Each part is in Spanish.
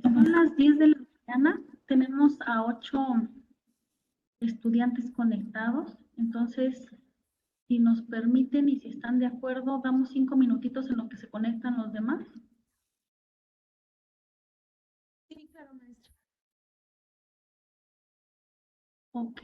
Son las 10 de la mañana, tenemos a 8 estudiantes conectados, entonces, si nos permiten y si están de acuerdo, damos 5 minutitos en lo que se conectan los demás. Sí, claro, maestra. Ok.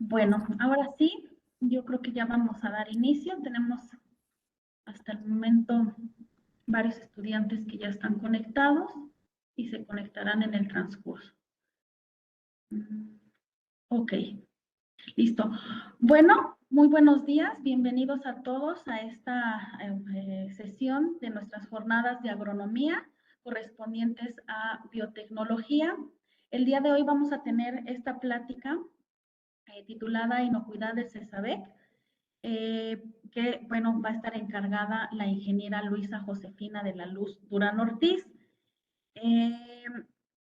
Bueno, ahora sí, yo creo que ya vamos a dar inicio. Tenemos hasta el momento varios estudiantes que ya están conectados y se conectarán en el transcurso. Ok, listo. Bueno, muy buenos días. Bienvenidos a todos a esta sesión de nuestras jornadas de agronomía correspondientes a biotecnología. El día de hoy vamos a tener esta plática titulada Inocuidad del CESABEC, que, bueno, va a estar encargada la ingeniera Luisa Josefina de la Luz Durán Ortiz.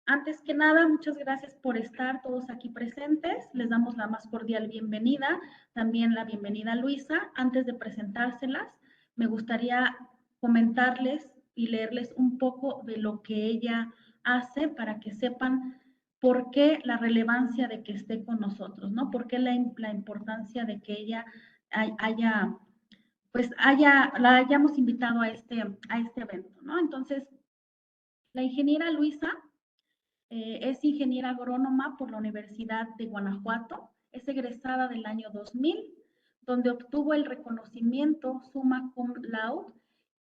Antes que nada, muchas gracias por estar todos aquí presentes. Les damos la más cordial bienvenida, también la bienvenida a Luisa. Antes de presentárselas, me gustaría comentarles y leerles un poco de lo que ella hace para que sepan por qué la relevancia de que esté con nosotros, ¿no? Por qué la importancia de que ella la hayamos invitado a este evento, ¿no? Entonces, la ingeniera Luisa es ingeniera agrónoma por la Universidad de Guanajuato, es egresada del año 2000, donde obtuvo el reconocimiento summa cum laude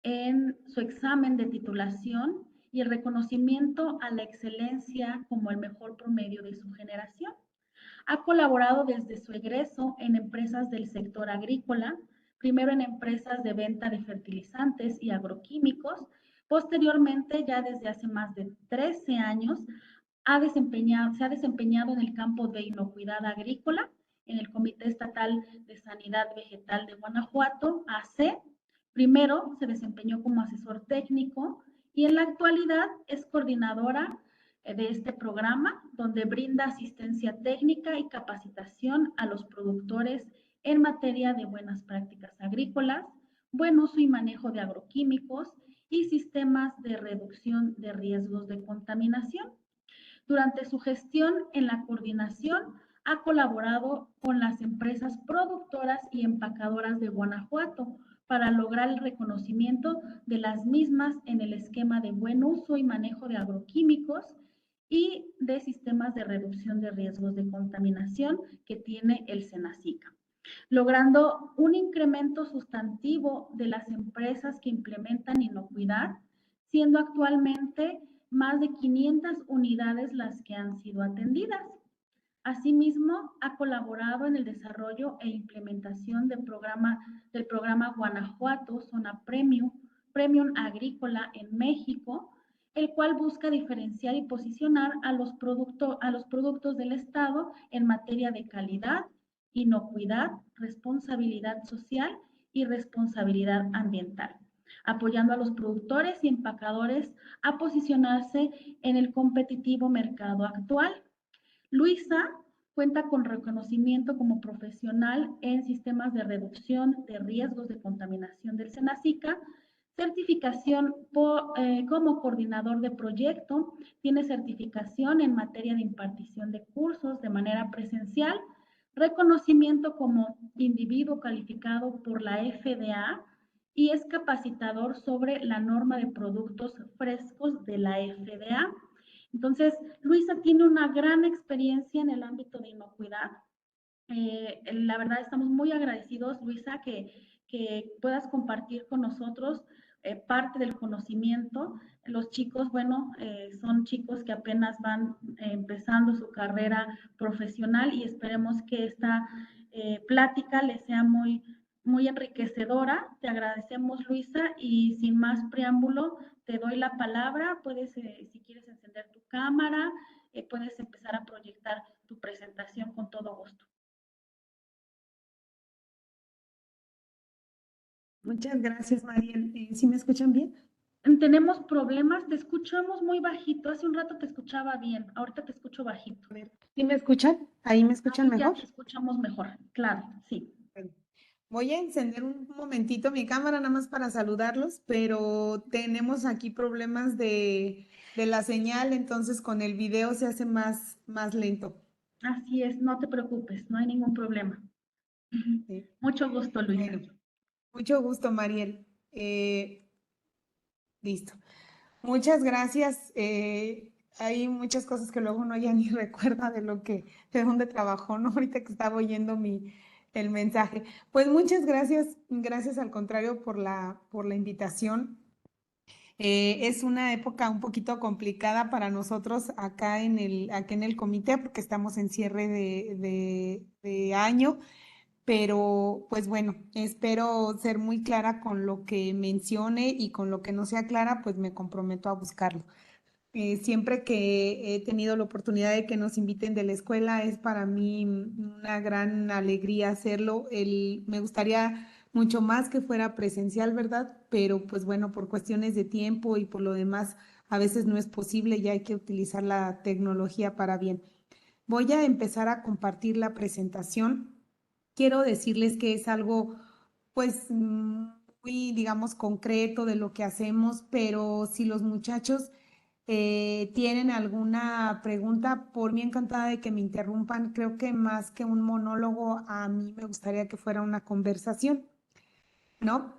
en su examen de titulación y el reconocimiento a la excelencia como el mejor promedio de su generación. Ha colaborado desde su egreso en empresas del sector agrícola, primero en empresas de venta de fertilizantes y agroquímicos, posteriormente, ya desde hace más de 13 años, se ha desempeñado en el campo de inocuidad agrícola, en el Comité Estatal de Sanidad Vegetal de Guanajuato, AC. Primero se desempeñó como asesor técnico y en la actualidad es coordinadora de este programa, donde brinda asistencia técnica y capacitación a los productores en materia de buenas prácticas agrícolas, buen uso y manejo de agroquímicos y sistemas de reducción de riesgos de contaminación. Durante su gestión en la coordinación, ha colaborado con las empresas productoras y empacadoras de Guanajuato para lograr el reconocimiento de las mismas en el esquema de buen uso y manejo de agroquímicos y de sistemas de reducción de riesgos de contaminación que tiene el SENACICA, logrando un incremento sustantivo de las empresas que implementan inocuidad, siendo actualmente más de 500 unidades las que han sido atendidas. Asimismo, ha colaborado en el desarrollo e implementación del programa Guanajuato Zona Premium Agrícola en México, el cual busca diferenciar y posicionar a los productos del Estado en materia de calidad, inocuidad, responsabilidad social y responsabilidad ambiental, apoyando a los productores y empacadores a posicionarse en el competitivo mercado actual. Luisa cuenta con reconocimiento como profesional en sistemas de reducción de riesgos de contaminación del SENACICA, certificación como coordinador de proyecto, tiene certificación en materia de impartición de cursos de manera presencial, reconocimiento como individuo calificado por la FDA y es capacitador sobre la norma de productos frescos de la FDA. Entonces, Luisa tiene una gran experiencia en el ámbito de inocuidad. La verdad, estamos muy agradecidos, Luisa, que puedas compartir con nosotros parte del conocimiento. Los chicos, bueno, son chicos que apenas van empezando su carrera profesional y esperemos que esta plática les sea muy, muy enriquecedora. Te agradecemos, Luisa, y sin más preámbulo, te doy la palabra. Puedes, si quieres, encender tu cámara, puedes empezar a proyectar tu presentación con todo gusto. Muchas gracias, Mariel. ¿Sí me escuchan bien? Tenemos problemas, te escuchamos muy bajito. Hace un rato te escuchaba bien, ahorita te escucho bajito. A ver, ¿sí me escuchan? ¿Ahí me escuchan Ahí mejor? ya te escuchamos mejor, claro, sí. Bueno, voy a encender un momentito mi cámara nada más para saludarlos, pero tenemos aquí problemas de la señal, entonces con el video se hace más lento. Así es, no te preocupes, no hay ningún problema. Sí. Mucho gusto, Luisa. Bueno, mucho gusto, Mariel. Listo. Muchas gracias hay muchas cosas que luego uno ya ni recuerda de dónde trabajó, ¿no? Ahorita que estaba oyendo el mensaje. Pues muchas gracias, gracias al contrario por la invitación. Es una época un poquito complicada para nosotros acá en el comité porque estamos en cierre de año, pero pues bueno, espero ser muy clara con lo que mencione y con lo que no sea clara, pues me comprometo a buscarlo. Siempre que he tenido la oportunidad de que nos inviten de la escuela, es para mí una gran alegría hacerlo. Me gustaría mucho más que fuera presencial, ¿verdad? Pero pues bueno, por cuestiones de tiempo y por lo demás, a veces no es posible y hay que utilizar la tecnología para bien. Voy a empezar a compartir la presentación. Quiero decirles que es algo, pues, muy, digamos, concreto de lo que hacemos, pero si los muchachos tienen alguna pregunta, por mí encantada de que me interrumpan. Creo que más que un monólogo, a mí me gustaría que fuera una conversación, ¿no?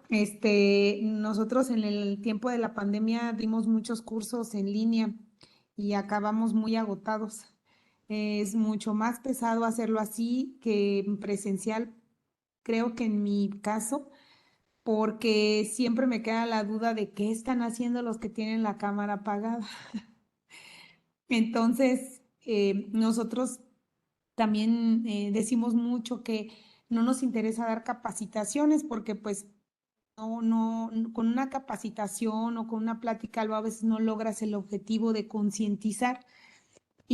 Nosotros en el tiempo de la pandemia dimos muchos cursos en línea y acabamos muy agotados. Es mucho más pesado hacerlo así que en presencial, creo que en mi caso, porque siempre me queda la duda de qué están haciendo los que tienen la cámara apagada. Entonces, nosotros también decimos mucho que no nos interesa dar capacitaciones porque pues con una capacitación o con una plática a veces no logras el objetivo de concientizar.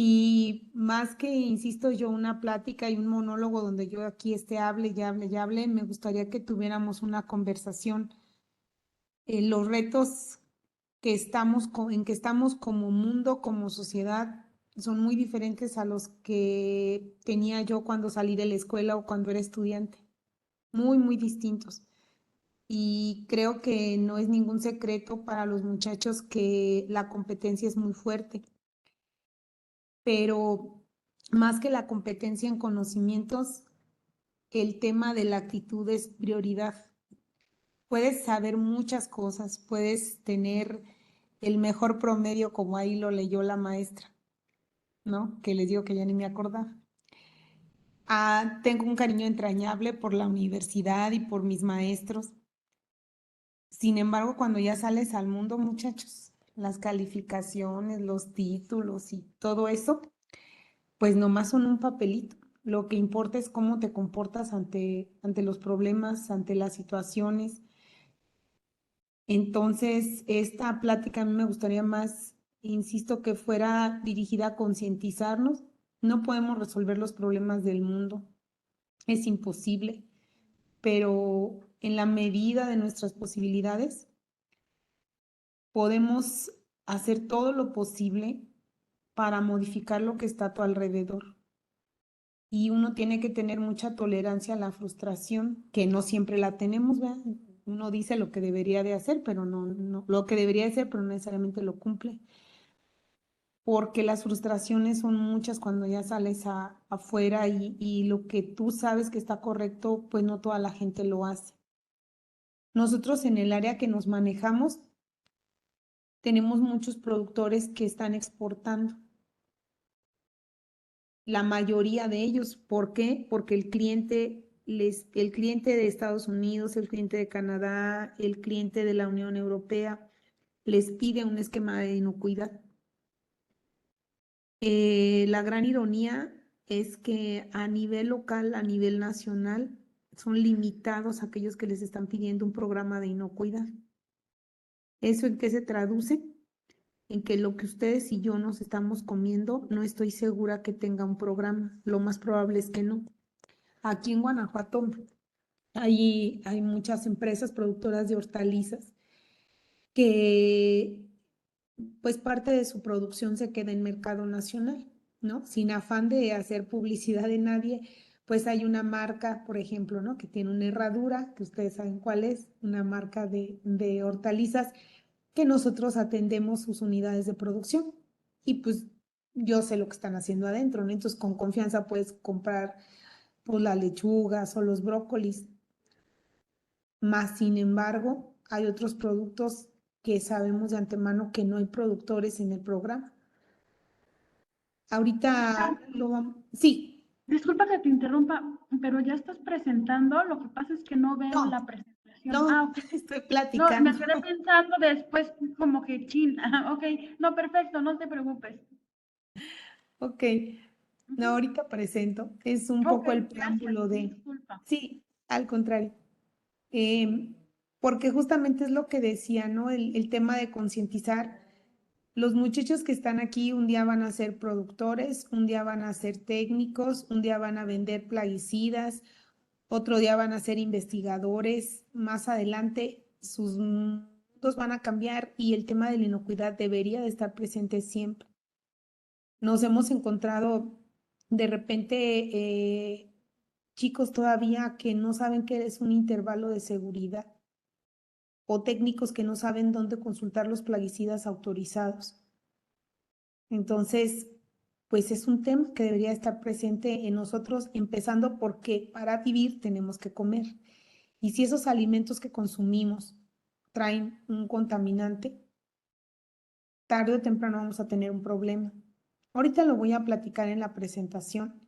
Y más que, insisto yo, una plática y un monólogo donde yo aquí hable y hable y hable, me gustaría que tuviéramos una conversación. Los retos en que estamos como mundo, como sociedad, son muy diferentes a los que tenía yo cuando salí de la escuela o cuando era estudiante. Muy, muy distintos. Y creo que no es ningún secreto para los muchachos que la competencia es muy fuerte, pero más que la competencia en conocimientos, el tema de la actitud es prioridad. Puedes saber muchas cosas, puedes tener el mejor promedio como ahí lo leyó la maestra, ¿no? Que les digo que ya ni me acordaba. Tengo un cariño entrañable por la universidad y por mis maestros. Sin embargo, cuando ya sales al mundo, muchachos, las calificaciones, los títulos y todo eso, pues nomás son un papelito. Lo que importa es cómo te comportas ante los problemas, ante las situaciones. Entonces, esta plática a mí me gustaría más, insisto, que fuera dirigida a concientizarnos. No podemos resolver los problemas del mundo, es imposible, pero en la medida de nuestras posibilidades podemos hacer todo lo posible para modificar lo que está a tu alrededor. Y uno tiene que tener mucha tolerancia a la frustración, que no siempre la tenemos, ¿verdad? Uno dice lo que debería de hacer, pero no, lo que debería hacer, pero no necesariamente lo cumple. Porque las frustraciones son muchas cuando ya sales afuera y lo que tú sabes que está correcto, pues no toda la gente lo hace. Nosotros en el área que nos manejamos, tenemos muchos productores que están exportando. La mayoría de ellos. ¿Por qué? Porque el cliente de Estados Unidos, el cliente de Canadá, el cliente de la Unión Europea, les pide un esquema de inocuidad. La gran ironía es que a nivel local, a nivel nacional, son limitados aquellos que les están pidiendo un programa de inocuidad. ¿Eso en qué se traduce? En que lo que ustedes y yo nos estamos comiendo, no estoy segura que tenga un programa. Lo más probable es que no. Aquí en Guanajuato hay muchas empresas productoras de hortalizas que pues parte de su producción se queda en mercado nacional, ¿no? Sin afán de hacer publicidad de nadie, pues hay una marca, por ejemplo, ¿no? Que tiene una herradura, que ustedes saben cuál es, una marca de hortalizas, que nosotros atendemos sus unidades de producción. Y pues yo sé lo que están haciendo adentro, ¿no? Entonces con confianza puedes comprar pues las lechugas o los brócolis. Más sin embargo, hay otros productos que sabemos de antemano que no hay productores en el programa. Ahorita lo vamos. Sí, Disculpa que te interrumpa, pero ya estás presentando, lo que pasa es que no veo no, la presentación. no, Ok. estoy No, me platicando. quedé pensando después como que chin. Ok, no, perfecto, no te preocupes. Ok, no, Ujú. ahorita presento. Es un Ok, poco el gracias, preámbulo de. disculpa. Sí, al contrario. Em, Porque justamente es lo que decía, ¿no? El tema de concientizar. Los muchachos que están aquí un día van a ser productores, un día van a ser técnicos, un día van a vender plaguicidas, otro día van a ser investigadores. Más adelante sus mundos van a cambiar y el tema de la inocuidad debería de estar presente siempre. Nos hemos encontrado de repente chicos todavía que no saben qué es un intervalo de seguridad o técnicos que no saben dónde consultar los plaguicidas autorizados. Entonces, pues es un tema que debería estar presente en nosotros, empezando porque para vivir tenemos que comer. Y si esos alimentos que consumimos traen un contaminante, tarde o temprano vamos a tener un problema. Ahorita lo voy a platicar en la presentación.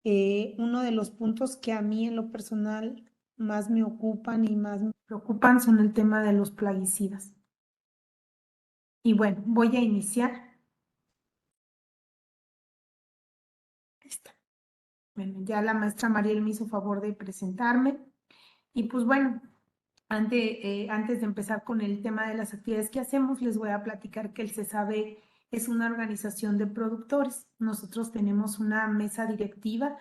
Uno de los puntos que a mí en lo personal más me ocupan y más me preocupan son el tema de los plaguicidas. Y bueno, voy a iniciar. Esta. Bueno, ya la maestra Mariel me hizo favor de presentarme. Y pues bueno, antes de empezar con el tema de las actividades que hacemos, les voy a platicar que el CESABE es una organización de productores. Nosotros tenemos una mesa directiva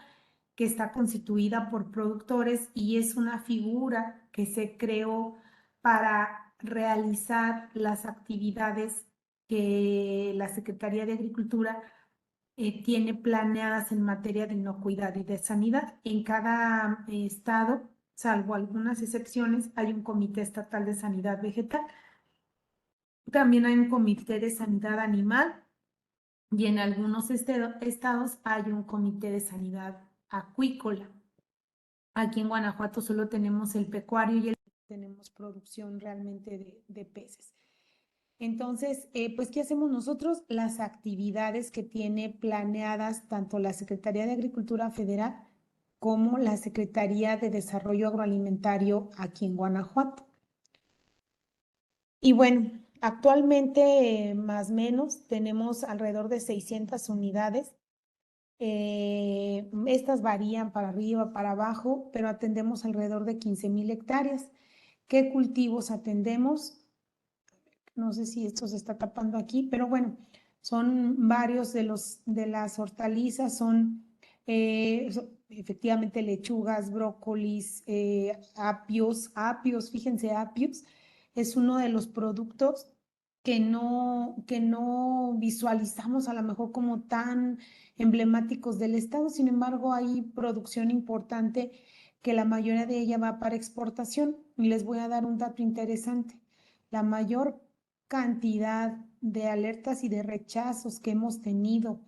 que está constituida por productores y es una figura que se creó para realizar las actividades que la Secretaría de Agricultura tiene planeadas en materia de inocuidad y de sanidad. En cada estado, salvo algunas excepciones, hay un comité estatal de sanidad vegetal. También hay un comité de sanidad animal y en algunos estados hay un comité de sanidad acuícola. Aquí en Guanajuato solo tenemos el pecuario y tenemos producción realmente de peces. Entonces, pues, ¿qué hacemos nosotros? Las actividades que tiene planeadas tanto la Secretaría de Agricultura Federal como la Secretaría de Desarrollo Agroalimentario aquí en Guanajuato. Y bueno, actualmente más o menos tenemos alrededor de 600 unidades. Estas varían para arriba, para abajo, pero atendemos alrededor de 15,000 hectáreas. ¿Qué cultivos atendemos? No sé si esto se está tapando aquí, pero bueno, son varios de las hortalizas, son efectivamente lechugas, brócolis, apios, fíjense, apios es uno de los productos que no visualizamos a lo mejor como tan emblemáticos del estado. Sin embargo, hay producción importante que la mayoría de ella va para exportación. Y les voy a dar un dato interesante. La mayor cantidad de alertas y de rechazos que hemos tenido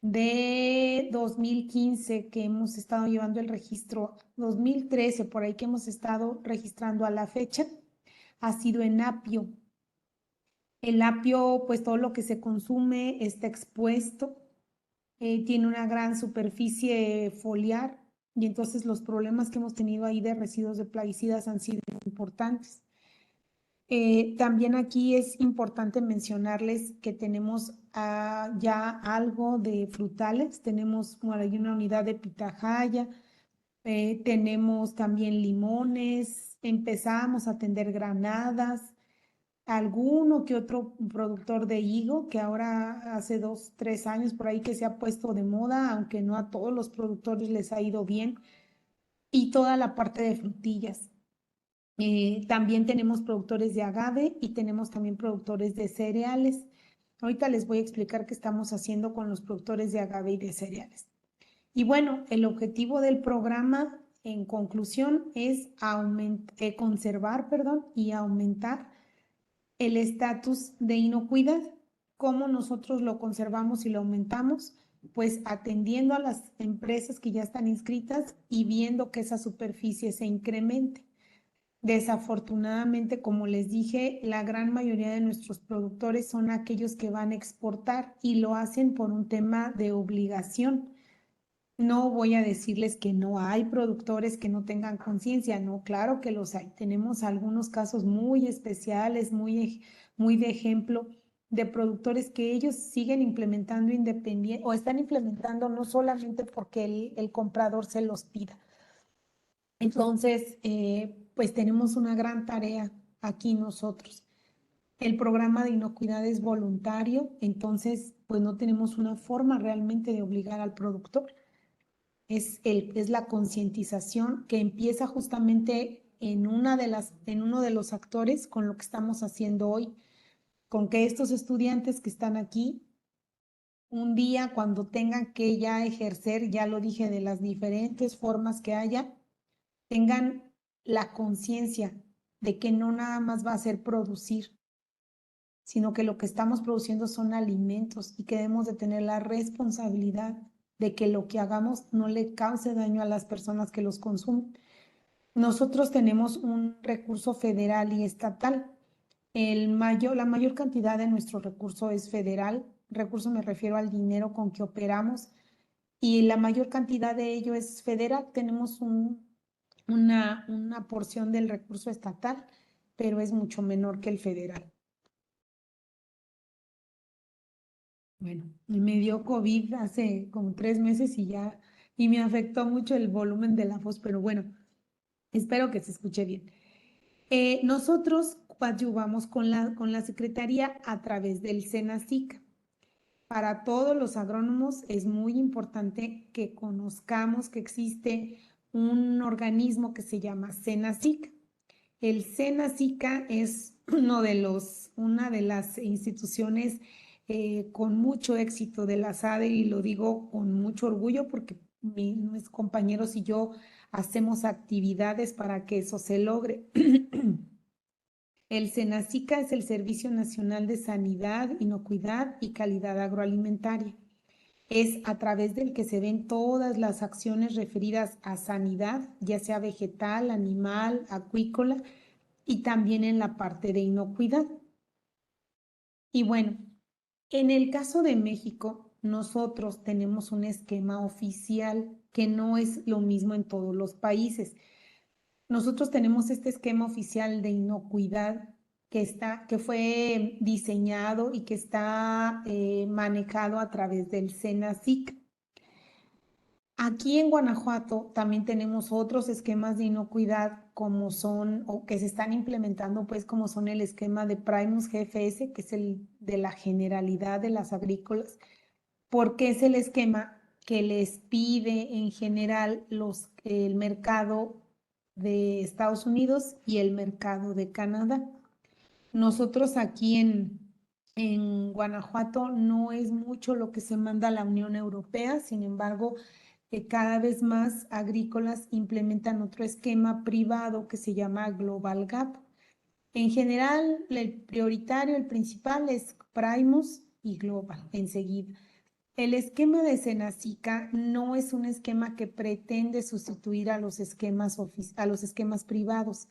de 2015 que hemos estado llevando el registro, 2013 por ahí que hemos estado registrando a la fecha, ha sido en apio. El apio, pues todo lo que se consume está expuesto, tiene una gran superficie foliar y entonces los problemas que hemos tenido ahí de residuos de plaguicidas han sido importantes. También aquí es importante mencionarles que tenemos ya algo de frutales, tenemos hay una unidad de pitahaya, tenemos también limones, empezamos a atender granadas, alguno que otro productor de higo, que ahora hace 2, 3 años por ahí que se ha puesto de moda, aunque no a todos los productores les ha ido bien, y toda la parte de frutillas. También tenemos productores de agave y tenemos también productores de cereales. Ahorita les voy a explicar qué estamos haciendo con los productores de agave y de cereales. Y bueno, el objetivo del programa, en conclusión, es conservar, y aumentar el estatus de inocuidad. ¿Cómo nosotros lo conservamos y lo aumentamos? Pues atendiendo a las empresas que ya están inscritas y viendo que esa superficie se incremente. Desafortunadamente, como les dije, la gran mayoría de nuestros productores son aquellos que van a exportar y lo hacen por un tema de obligación. No voy a decirles que no hay productores que no tengan conciencia, no, claro que los hay. Tenemos algunos casos muy especiales, muy de ejemplo, de productores que ellos siguen implementando independiente o están implementando no solamente porque el comprador se los pida. Entonces, pues tenemos una gran tarea aquí nosotros. El programa de inocuidad es voluntario, entonces, pues no tenemos una forma realmente de obligar al productor. Es la concientización que empieza justamente en uno de los actores con lo que estamos haciendo hoy, con que estos estudiantes que están aquí, un día cuando tengan que ya ejercer, ya lo dije, de las diferentes formas que haya, tengan la conciencia de que no nada más va a ser producir, sino que lo que estamos produciendo son alimentos y que debemos de tener la responsabilidad de que lo que hagamos no le cause daño a las personas que los consumen. Nosotros tenemos un recurso federal y estatal. La mayor cantidad de nuestro recurso es federal. Recurso me refiero al dinero con que operamos y la mayor cantidad de ello es federal. Tenemos una porción del recurso estatal, pero es mucho menor que el federal. Bueno, me dio COVID hace como 3 meses y me afectó mucho el volumen de la voz, pero bueno, espero que se escuche bien. Nosotros coadyuvamos con la Secretaría a través del SENACICA. Para todos los agrónomos es muy importante que conozcamos que existe un organismo que se llama SENACICA. El SENACICA es una de las instituciones con mucho éxito de la SADE y lo digo con mucho orgullo porque mis compañeros y yo hacemos actividades para que eso se logre. El SENACICA es el Servicio Nacional de Sanidad, Inocuidad y Calidad Agroalimentaria. Es a través del que se ven todas las acciones referidas a sanidad, ya sea vegetal, animal, acuícola, y también en la parte de inocuidad. Y bueno, en el caso de México, nosotros tenemos un esquema oficial que no es lo mismo en todos los países. Nosotros tenemos este esquema oficial de inocuidad que fue diseñado y que está manejado a través del SENACIC. Aquí en Guanajuato también tenemos otros esquemas de inocuidad como son, o que se están implementando, pues como son el esquema de Primus GFS, que es el de la generalidad de las agrícolas, porque es el esquema que les pide en general el mercado de Estados Unidos y el mercado de Canadá. Nosotros aquí en Guanajuato no es mucho lo que se manda a la Unión Europea, sin embargo, cada vez más agrícolas implementan otro esquema privado que se llama Global Gap. En general, el prioritario, el principal es Primus y Global enseguida. El esquema de SENACICA no es un esquema que pretende sustituir a los esquemas privados,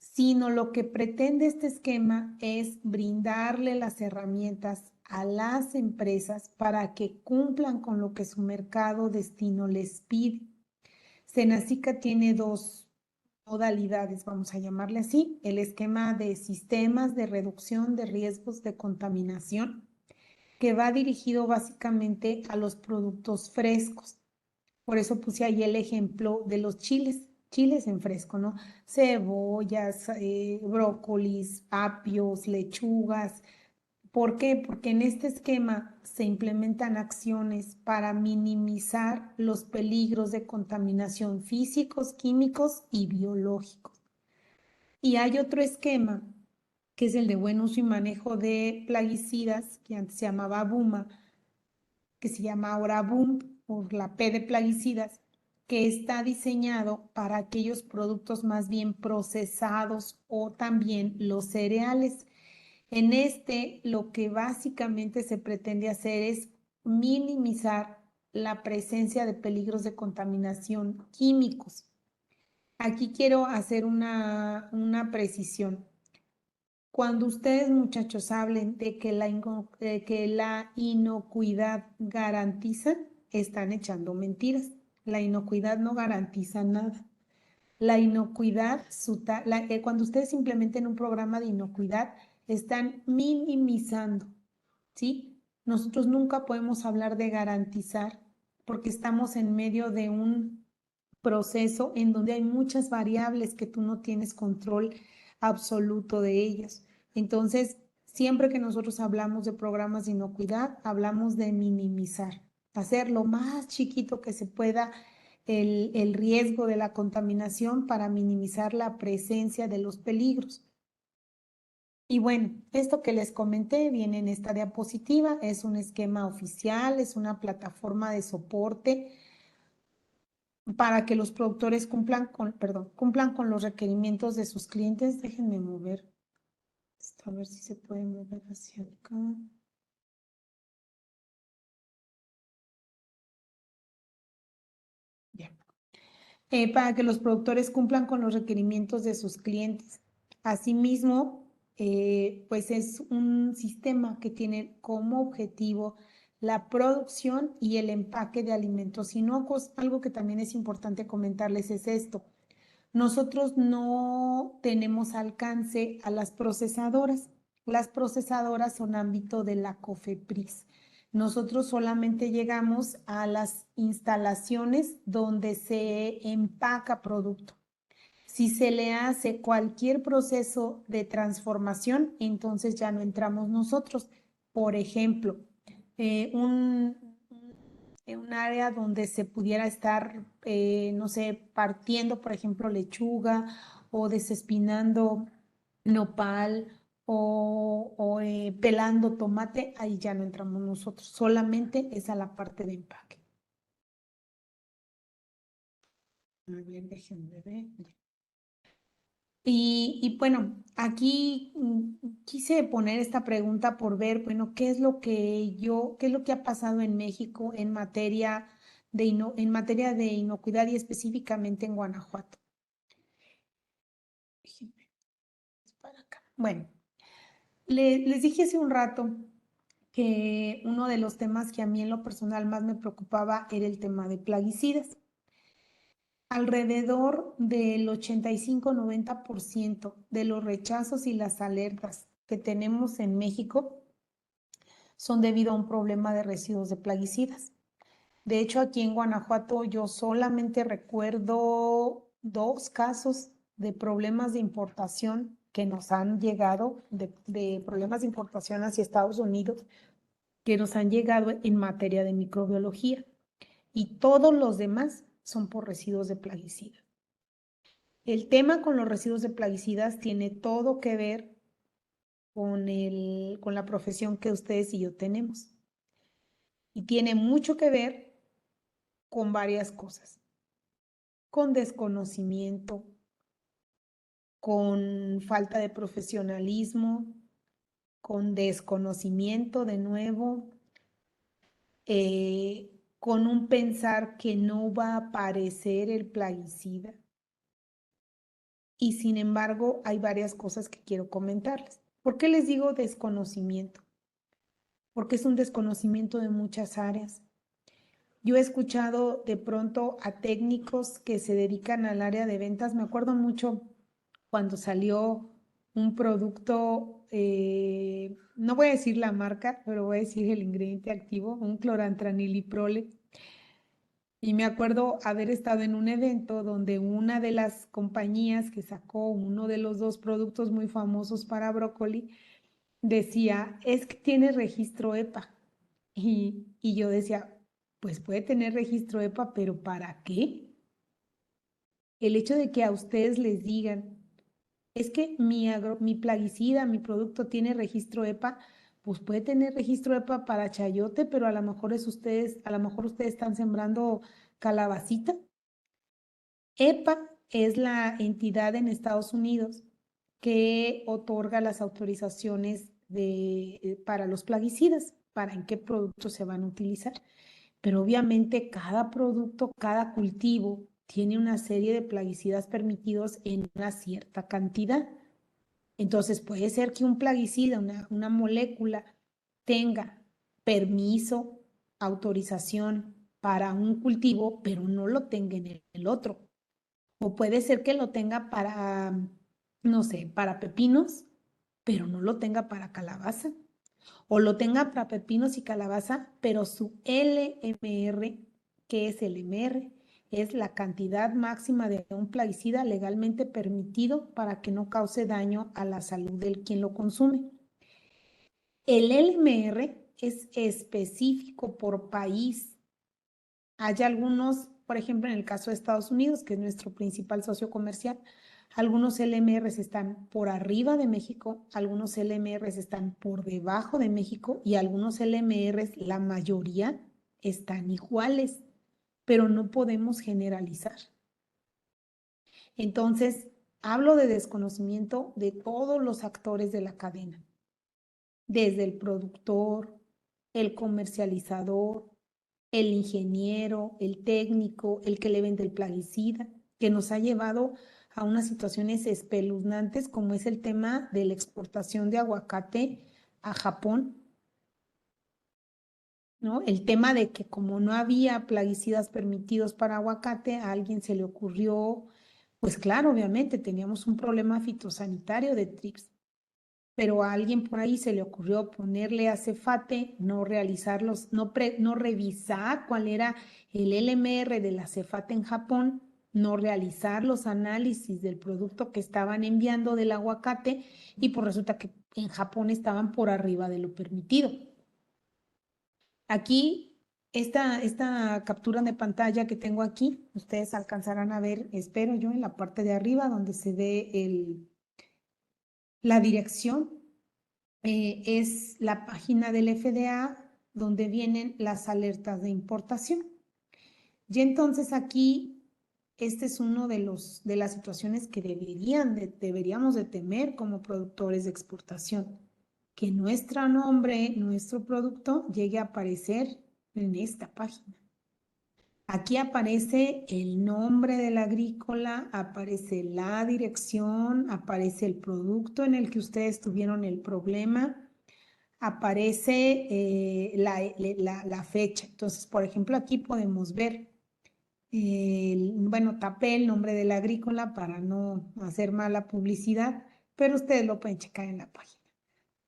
sino lo que pretende este esquema es brindarle las herramientas a las empresas para que cumplan con lo que su mercado destino les pide. SENACICA tiene dos modalidades, vamos a llamarle así: el esquema de sistemas de reducción de riesgos de contaminación, que va dirigido básicamente a los productos frescos. Por eso puse ahí el ejemplo de los chiles en fresco, ¿no? Cebollas, brócolis, apios, lechugas. ¿Por qué? Porque en este esquema se implementan acciones para minimizar los peligros de contaminación físicos, químicos y biológicos. Y hay otro esquema, que es el de buen uso y manejo de plaguicidas, que antes se llamaba BUMA, que se llama ahora BUM, por la P de plaguicidas, que está diseñado para aquellos productos más bien procesados o también los cereales. En lo que básicamente se pretende hacer es minimizar la presencia de peligros de contaminación químicos. aquí quiero hacer una precisión. Cuando ustedes, muchachos, hablen de que la inocuidad garantiza, están echando mentiras. La inocuidad no garantiza nada. La inocuidad, cuando ustedes implementen un programa de inocuidad, están minimizando, ¿sí? Nosotros nunca podemos hablar de garantizar porque estamos en medio de un proceso en donde hay muchas variables que tú no tienes control absoluto de ellas. Entonces, siempre que nosotros hablamos de programas de inocuidad, hablamos de minimizar, hacer lo más chiquito que se pueda el riesgo de la contaminación para minimizar la presencia de los peligros. Y bueno, esto que les comenté viene en esta diapositiva, es un esquema oficial, es una plataforma de soporte para que los productores cumplan con los requerimientos de sus clientes. Déjenme mover esto, a ver si se puede mover hacia acá. Ya. Para que los productores cumplan con los requerimientos de sus clientes. Asimismo, pues es un sistema que tiene como objetivo la producción y el empaque de alimentos inocuos. Algo que también es importante comentarles es esto. Nosotros no tenemos alcance a las procesadoras. Las procesadoras son ámbito de la COFEPRIS. Nosotros solamente llegamos a las instalaciones donde se empaca producto. Si se le hace cualquier proceso de transformación, entonces ya no entramos nosotros. Por ejemplo, un área donde se pudiera estar, no sé, partiendo, por ejemplo, lechuga o desespinando nopal o pelando tomate, ahí ya no entramos nosotros, solamente es a la parte de empaque. A ver, déjenme ver. Y bueno, aquí quise poner esta pregunta por ver, bueno, qué es lo que ha pasado en México en materia de inocuidad y específicamente en Guanajuato. Déjenme, para acá. Bueno, les dije hace un rato que uno de los temas que a mí en lo personal más me preocupaba era el tema de plaguicidas. Alrededor del 85-90% de los rechazos y las alertas que tenemos en México son debido a un problema de residuos de plaguicidas. De hecho, aquí en Guanajuato yo solamente recuerdo 2 casos de problemas de importación que nos han llegado, de problemas de importación hacia Estados Unidos, que nos han llegado en materia de microbiología. Y todos los demás son por residuos de plaguicidas. El tema con los residuos de plaguicidas tiene todo que ver con la profesión que ustedes y yo tenemos. Y tiene mucho que ver con varias cosas. Con desconocimiento, con falta de profesionalismo, con desconocimiento de nuevo, con un pensar que no va a aparecer el plaguicida. Y sin embargo, hay varias cosas que quiero comentarles. ¿Por qué les digo desconocimiento? Porque es un desconocimiento de muchas áreas. Yo he escuchado de pronto a técnicos que se dedican al área de ventas. Me acuerdo mucho cuando salió un producto, no voy a decir la marca, pero voy a decir el ingrediente activo, un clorantraniliprole. Y me acuerdo haber estado en un evento donde una de las compañías que sacó uno de los 2 productos muy famosos para brócoli decía, es que tiene registro EPA. Y yo decía, pues puede tener registro EPA, pero ¿para qué? El hecho de que a ustedes les digan, es que mi plaguicida, mi producto tiene registro EPA, pues puede tener registro EPA para chayote, pero a lo mejor ustedes están sembrando calabacita. EPA es la entidad en Estados Unidos que otorga las autorizaciones para los plaguicidas, para en qué productos se van a utilizar. Pero obviamente cada producto, cada cultivo tiene una serie de plaguicidas permitidos en una cierta cantidad. Entonces puede ser que un plaguicida, una molécula, tenga permiso, autorización para un cultivo, pero no lo tenga en el otro. O puede ser que lo tenga para, no sé, para pepinos, pero no lo tenga para calabaza. O lo tenga para pepinos y calabaza, pero su LMR, ¿qué es LMR? Es la cantidad máxima de un plaguicida legalmente permitido para que no cause daño a la salud del quien lo consume. El LMR es específico por país. Hay algunos, por ejemplo, en el caso de Estados Unidos, que es nuestro principal socio comercial, algunos LMRs están por arriba de México, algunos LMRs están por debajo de México y algunos LMRs, la mayoría, están iguales, pero no podemos generalizar. Entonces, hablo de desconocimiento de todos los actores de la cadena, desde el productor, el comercializador, el ingeniero, el técnico, el que le vende el plaguicida, que nos ha llevado a unas situaciones espeluznantes como es el tema de la exportación de aguacate a Japón, ¿no? El tema de que como no había plaguicidas permitidos para aguacate, a alguien se le ocurrió, pues claro, obviamente teníamos un problema fitosanitario de trips, pero a alguien por ahí se le ocurrió ponerle acefate, no realizarlos, no revisar cuál era el LMR del acefate en Japón, no realizar los análisis del producto que estaban enviando del aguacate y pues resulta que en Japón estaban por arriba de lo permitido. Aquí, esta captura de pantalla que tengo aquí, ustedes alcanzarán a ver, espero yo, en la parte de arriba donde se ve la dirección. Es la página del FDA donde vienen las alertas de importación. Y entonces aquí, este es uno de las situaciones que deberíamos de temer como productores de exportación, que nuestro nombre, nuestro producto llegue a aparecer en esta página. Aquí aparece el nombre del agrícola, aparece la dirección, aparece el producto en el que ustedes tuvieron el problema, aparece la fecha. Entonces, por ejemplo, aquí podemos ver, bueno, tapé el nombre del agrícola para no hacer mala publicidad, pero ustedes lo pueden checar en la página.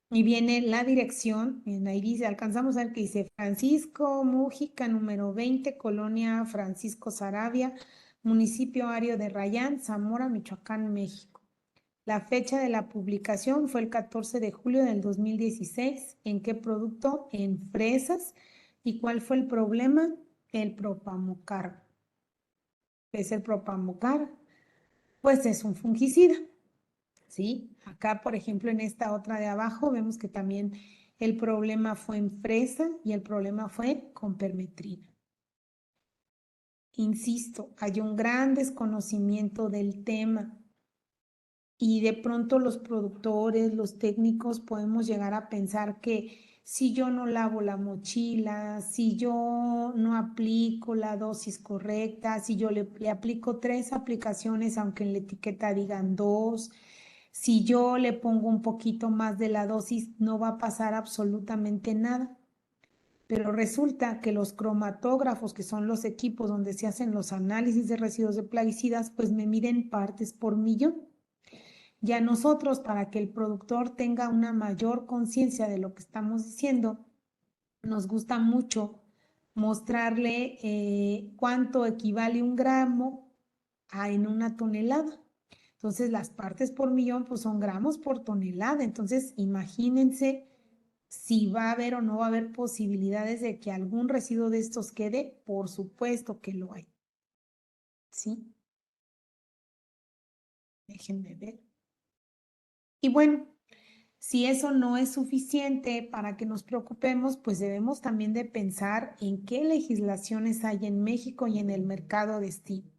Y viene la dirección, ahí dice, alcanzamos a ver que dice Francisco Mújica, número 20, Colonia Francisco Saravia, municipio Ario de Rayán, Zamora, Michoacán, México. La fecha de la publicación fue el 14 de julio del 2016. ¿En qué producto? En fresas. ¿Y cuál fue el problema? El propamocar. ¿Qué es el propamocar? Pues es un fungicida. ¿Sí? Acá, por ejemplo, en esta otra de abajo, vemos que también el problema fue en fresa y el problema fue con permetrina. Insisto, hay un gran desconocimiento del tema y de pronto los productores, los técnicos podemos llegar a pensar que si yo no lavo la mochila, si yo no aplico la dosis correcta, si yo le aplico 3 aplicaciones aunque en la etiqueta digan 2, si yo le pongo un poquito más de la dosis, no va a pasar absolutamente nada. Pero resulta que los cromatógrafos, que son los equipos donde se hacen los análisis de residuos de plaguicidas, pues me miden partes por millón. Y a nosotros, para que el productor tenga una mayor conciencia de lo que estamos diciendo, nos gusta mucho mostrarle cuánto equivale un gramo en una tonelada. Entonces, las partes por millón, pues son gramos por tonelada. Entonces, imagínense si va a haber o no va a haber posibilidades de que algún residuo de estos quede. Por supuesto que lo hay. ¿Sí? Déjenme ver. Y bueno, si eso no es suficiente para que nos preocupemos, pues debemos también de pensar en qué legislaciones hay en México y en el mercado destino.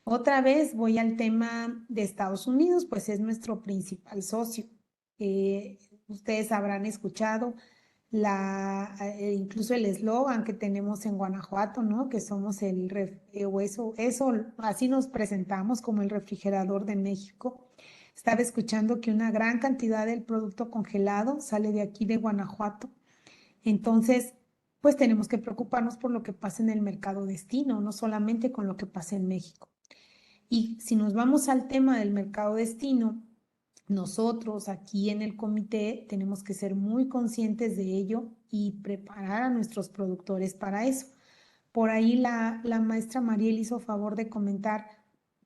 Otra vez voy al tema de Estados Unidos, pues es nuestro principal socio. Ustedes habrán escuchado incluso el eslogan que tenemos en Guanajuato, ¿no? Que somos así nos presentamos como el refrigerador de México. Estaba escuchando que una gran cantidad del producto congelado sale de aquí de Guanajuato. Entonces, pues tenemos que preocuparnos por lo que pasa en el mercado destino, no solamente con lo que pasa en México. Y si nos vamos al tema del mercado destino, nosotros aquí en el comité tenemos que ser muy conscientes de ello y preparar a nuestros productores para eso. Por ahí la maestra Mariel hizo favor de comentar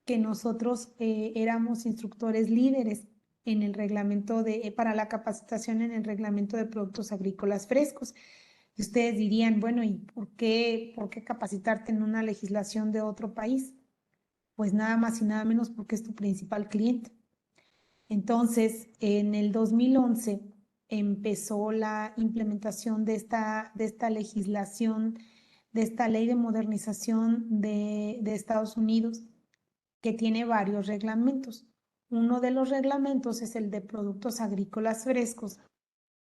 que nosotros éramos instructores líderes en el reglamento para la capacitación en el reglamento de productos agrícolas frescos. Y ustedes dirían, bueno, ¿y por qué capacitarte en una legislación de otro país? Pues nada más y nada menos porque es tu principal cliente. Entonces, en el 2011 empezó la implementación de esta legislación, de esta ley de modernización de Estados Unidos, que tiene varios reglamentos. Uno de los reglamentos es el de productos agrícolas frescos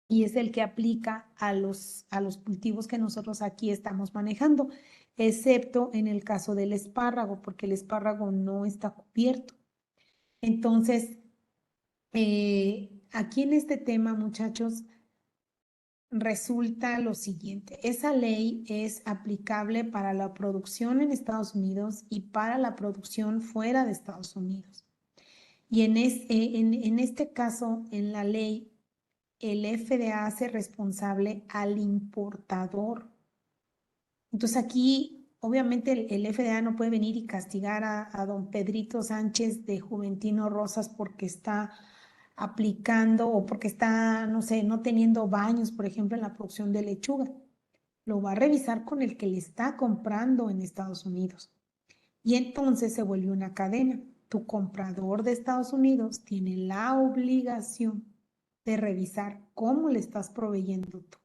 y es el que aplica a los cultivos que nosotros aquí estamos manejando, excepto en el caso del espárrago, porque el espárrago no está cubierto. Entonces, aquí en este tema, muchachos, resulta lo siguiente. Esa ley es aplicable para la producción en Estados Unidos y para la producción fuera de Estados Unidos. Y en este caso, en la ley, el FDA hace responsable al importador. Entonces aquí, obviamente, el FDA no puede venir y castigar a don Pedrito Sánchez de Juventino Rosas porque está aplicando o porque está, no sé, no teniendo baños, por ejemplo, en la producción de lechuga. Lo va a revisar con el que le está comprando en Estados Unidos. Y entonces se vuelve una cadena. Tu comprador de Estados Unidos tiene la obligación de revisar cómo le estás proveyendo tú.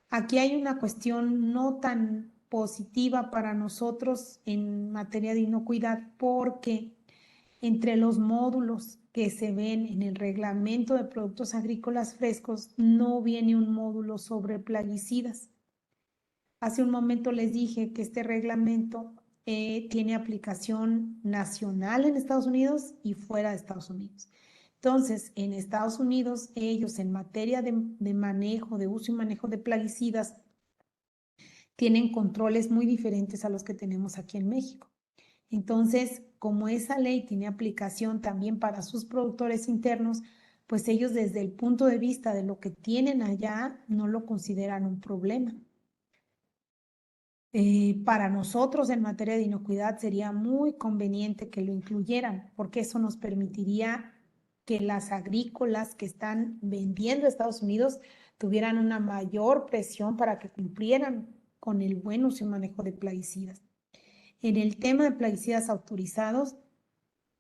Aquí hay una cuestión no tan positiva para nosotros en materia de inocuidad porque entre los módulos que se ven en el reglamento de productos agrícolas frescos no viene un módulo sobre plaguicidas. Hace un momento les dije que este reglamento tiene aplicación nacional en Estados Unidos y fuera de Estados Unidos. Entonces, en Estados Unidos, ellos en materia de manejo, de uso y manejo de plaguicidas, tienen controles muy diferentes a los que tenemos aquí en México. Entonces, como esa ley tiene aplicación también para sus productores internos, pues ellos desde el punto de vista de lo que tienen allá no lo consideran un problema. Para nosotros en materia de inocuidad sería muy conveniente que lo incluyeran, porque eso nos permitiría que las agrícolas que están vendiendo a Estados Unidos tuvieran una mayor presión para que cumplieran con el buen uso y manejo de plaguicidas. En el tema de plaguicidas autorizados,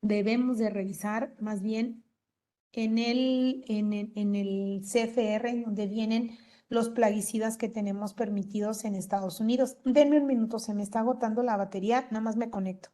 debemos de revisar más bien en el CFR, donde vienen los plaguicidas que tenemos permitidos en Estados Unidos. Denme un minuto, se me está agotando la batería, nada más me conecto.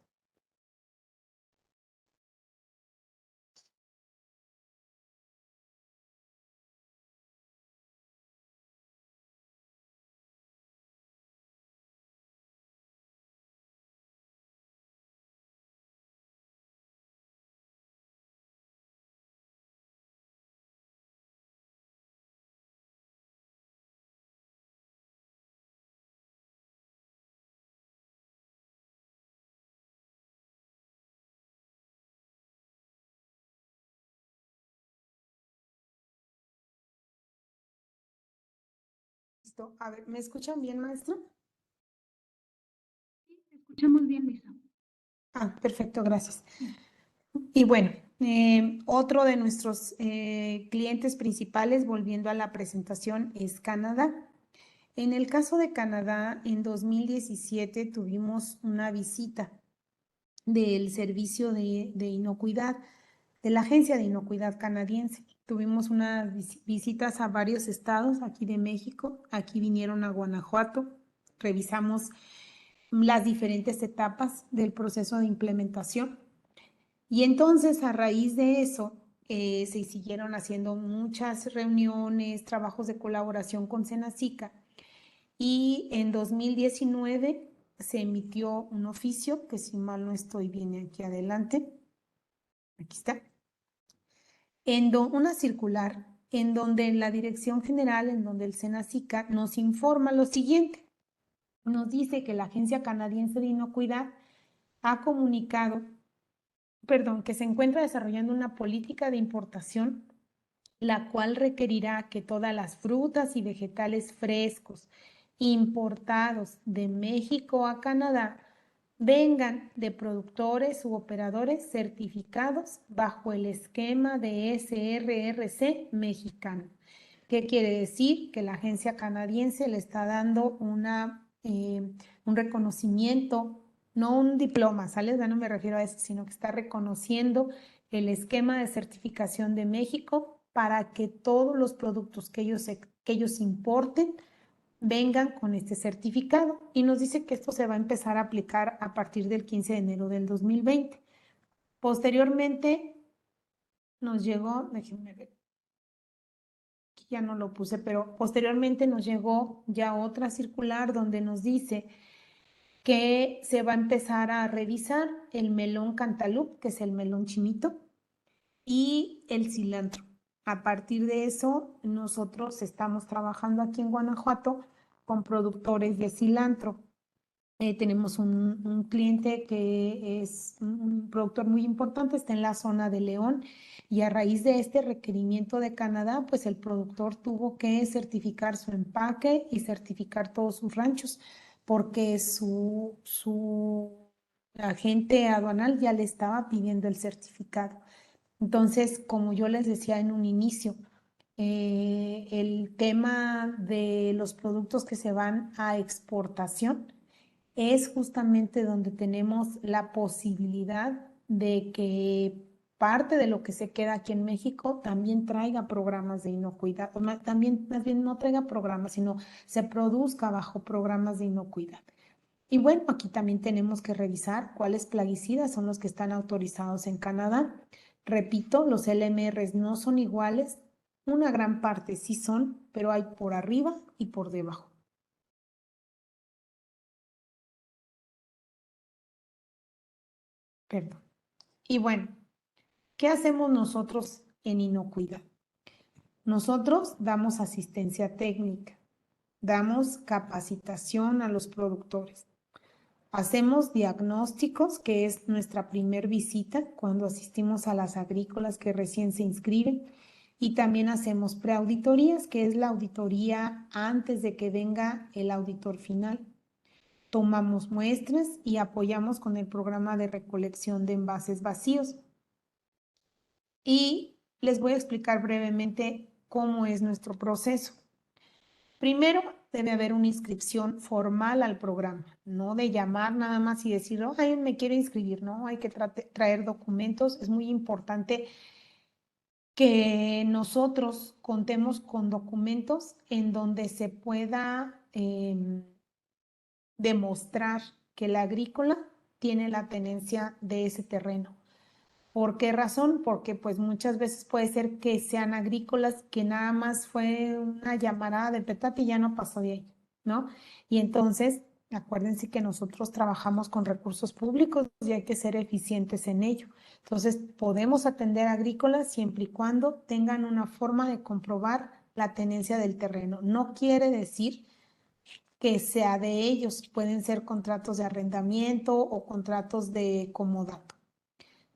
Listo. A ver, ¿me escuchan bien, maestro? Sí, te escuchamos bien, Luisa. Ah, perfecto, gracias. Y bueno, otro de nuestros clientes principales, volviendo a la presentación, es Canadá. En el caso de Canadá, en 2017 tuvimos una visita del servicio de inocuidad, de la Agencia de Inocuidad canadiense. Tuvimos unas visitas a varios estados aquí de México, aquí vinieron a Guanajuato, revisamos las diferentes etapas del proceso de implementación y entonces a raíz de eso se siguieron haciendo muchas reuniones, trabajos de colaboración con Senacica y en 2019 se emitió un oficio, que si mal no estoy, viene aquí adelante, aquí está, una circular en donde la Dirección General, en donde el Senacica nos informa lo siguiente. Nos dice que la Agencia Canadiense de Inocuidad ha comunicado, que se encuentra desarrollando una política de importación, la cual requerirá que todas las frutas y vegetales frescos importados de México a Canadá vengan de productores u operadores certificados bajo el esquema de SRRC mexicano. ¿Qué quiere decir? Que la agencia canadiense le está dando un reconocimiento, no un diploma, ¿sale? Ya no me refiero a eso, sino que está reconociendo el esquema de certificación de México para que todos los productos que ellos importen vengan con este certificado, y nos dice que esto se va a empezar a aplicar a partir del 15 de enero del 2020. Posteriormente nos llegó, déjenme ver, aquí ya no lo puse, pero posteriormente nos llegó ya otra circular donde nos dice que se va a empezar a revisar el melón cantaloupe, que es el melón chinito, y el cilantro. A partir de eso, nosotros estamos trabajando aquí en Guanajuato con productores de cilantro. Tenemos un cliente que es un productor muy importante, está en la zona de León, y a raíz de este requerimiento de Canadá, pues el productor tuvo que certificar su empaque y certificar todos sus ranchos, porque su agente aduanal ya le estaba pidiendo el certificado. Entonces, como yo les decía en un inicio, el tema de los productos que se van a exportación es justamente donde tenemos la posibilidad de que parte de lo que se queda aquí en México también traiga programas de inocuidad, también más bien no traiga programas, sino se produzca bajo programas de inocuidad. Y bueno, aquí también tenemos que revisar cuáles plaguicidas son los que están autorizados en Canadá. Repito, los LMRs no son iguales, una gran parte sí son, pero hay por arriba y por debajo. Perdón. Y bueno, ¿qué hacemos nosotros en inocuidad? Nosotros damos asistencia técnica, damos capacitación a los productores, hacemos diagnósticos, que es nuestra primer visita cuando asistimos a las agrícolas que recién se inscriben, y también hacemos preauditorías, que es la auditoría antes de que venga el auditor final. Tomamos muestras y apoyamos con el programa de recolección de envases vacíos. Y les voy a explicar brevemente cómo es nuestro proceso. Primero, debe haber una inscripción formal al programa, no de llamar nada más y decir, ay, me quiero inscribir, no, hay que traer documentos. Es muy importante que nosotros contemos con documentos en donde se pueda demostrar que la agrícola tiene la tenencia de ese terreno. ¿Por qué razón? Porque pues muchas veces puede ser que sean agrícolas que nada más fue una llamarada de petate y ya no pasó de ahí, ¿no? Y entonces, acuérdense que nosotros trabajamos con recursos públicos y hay que ser eficientes en ello. Entonces, podemos atender agrícolas siempre y cuando tengan una forma de comprobar la tenencia del terreno. No quiere decir que sea de ellos, pueden ser contratos de arrendamiento o contratos de comodato.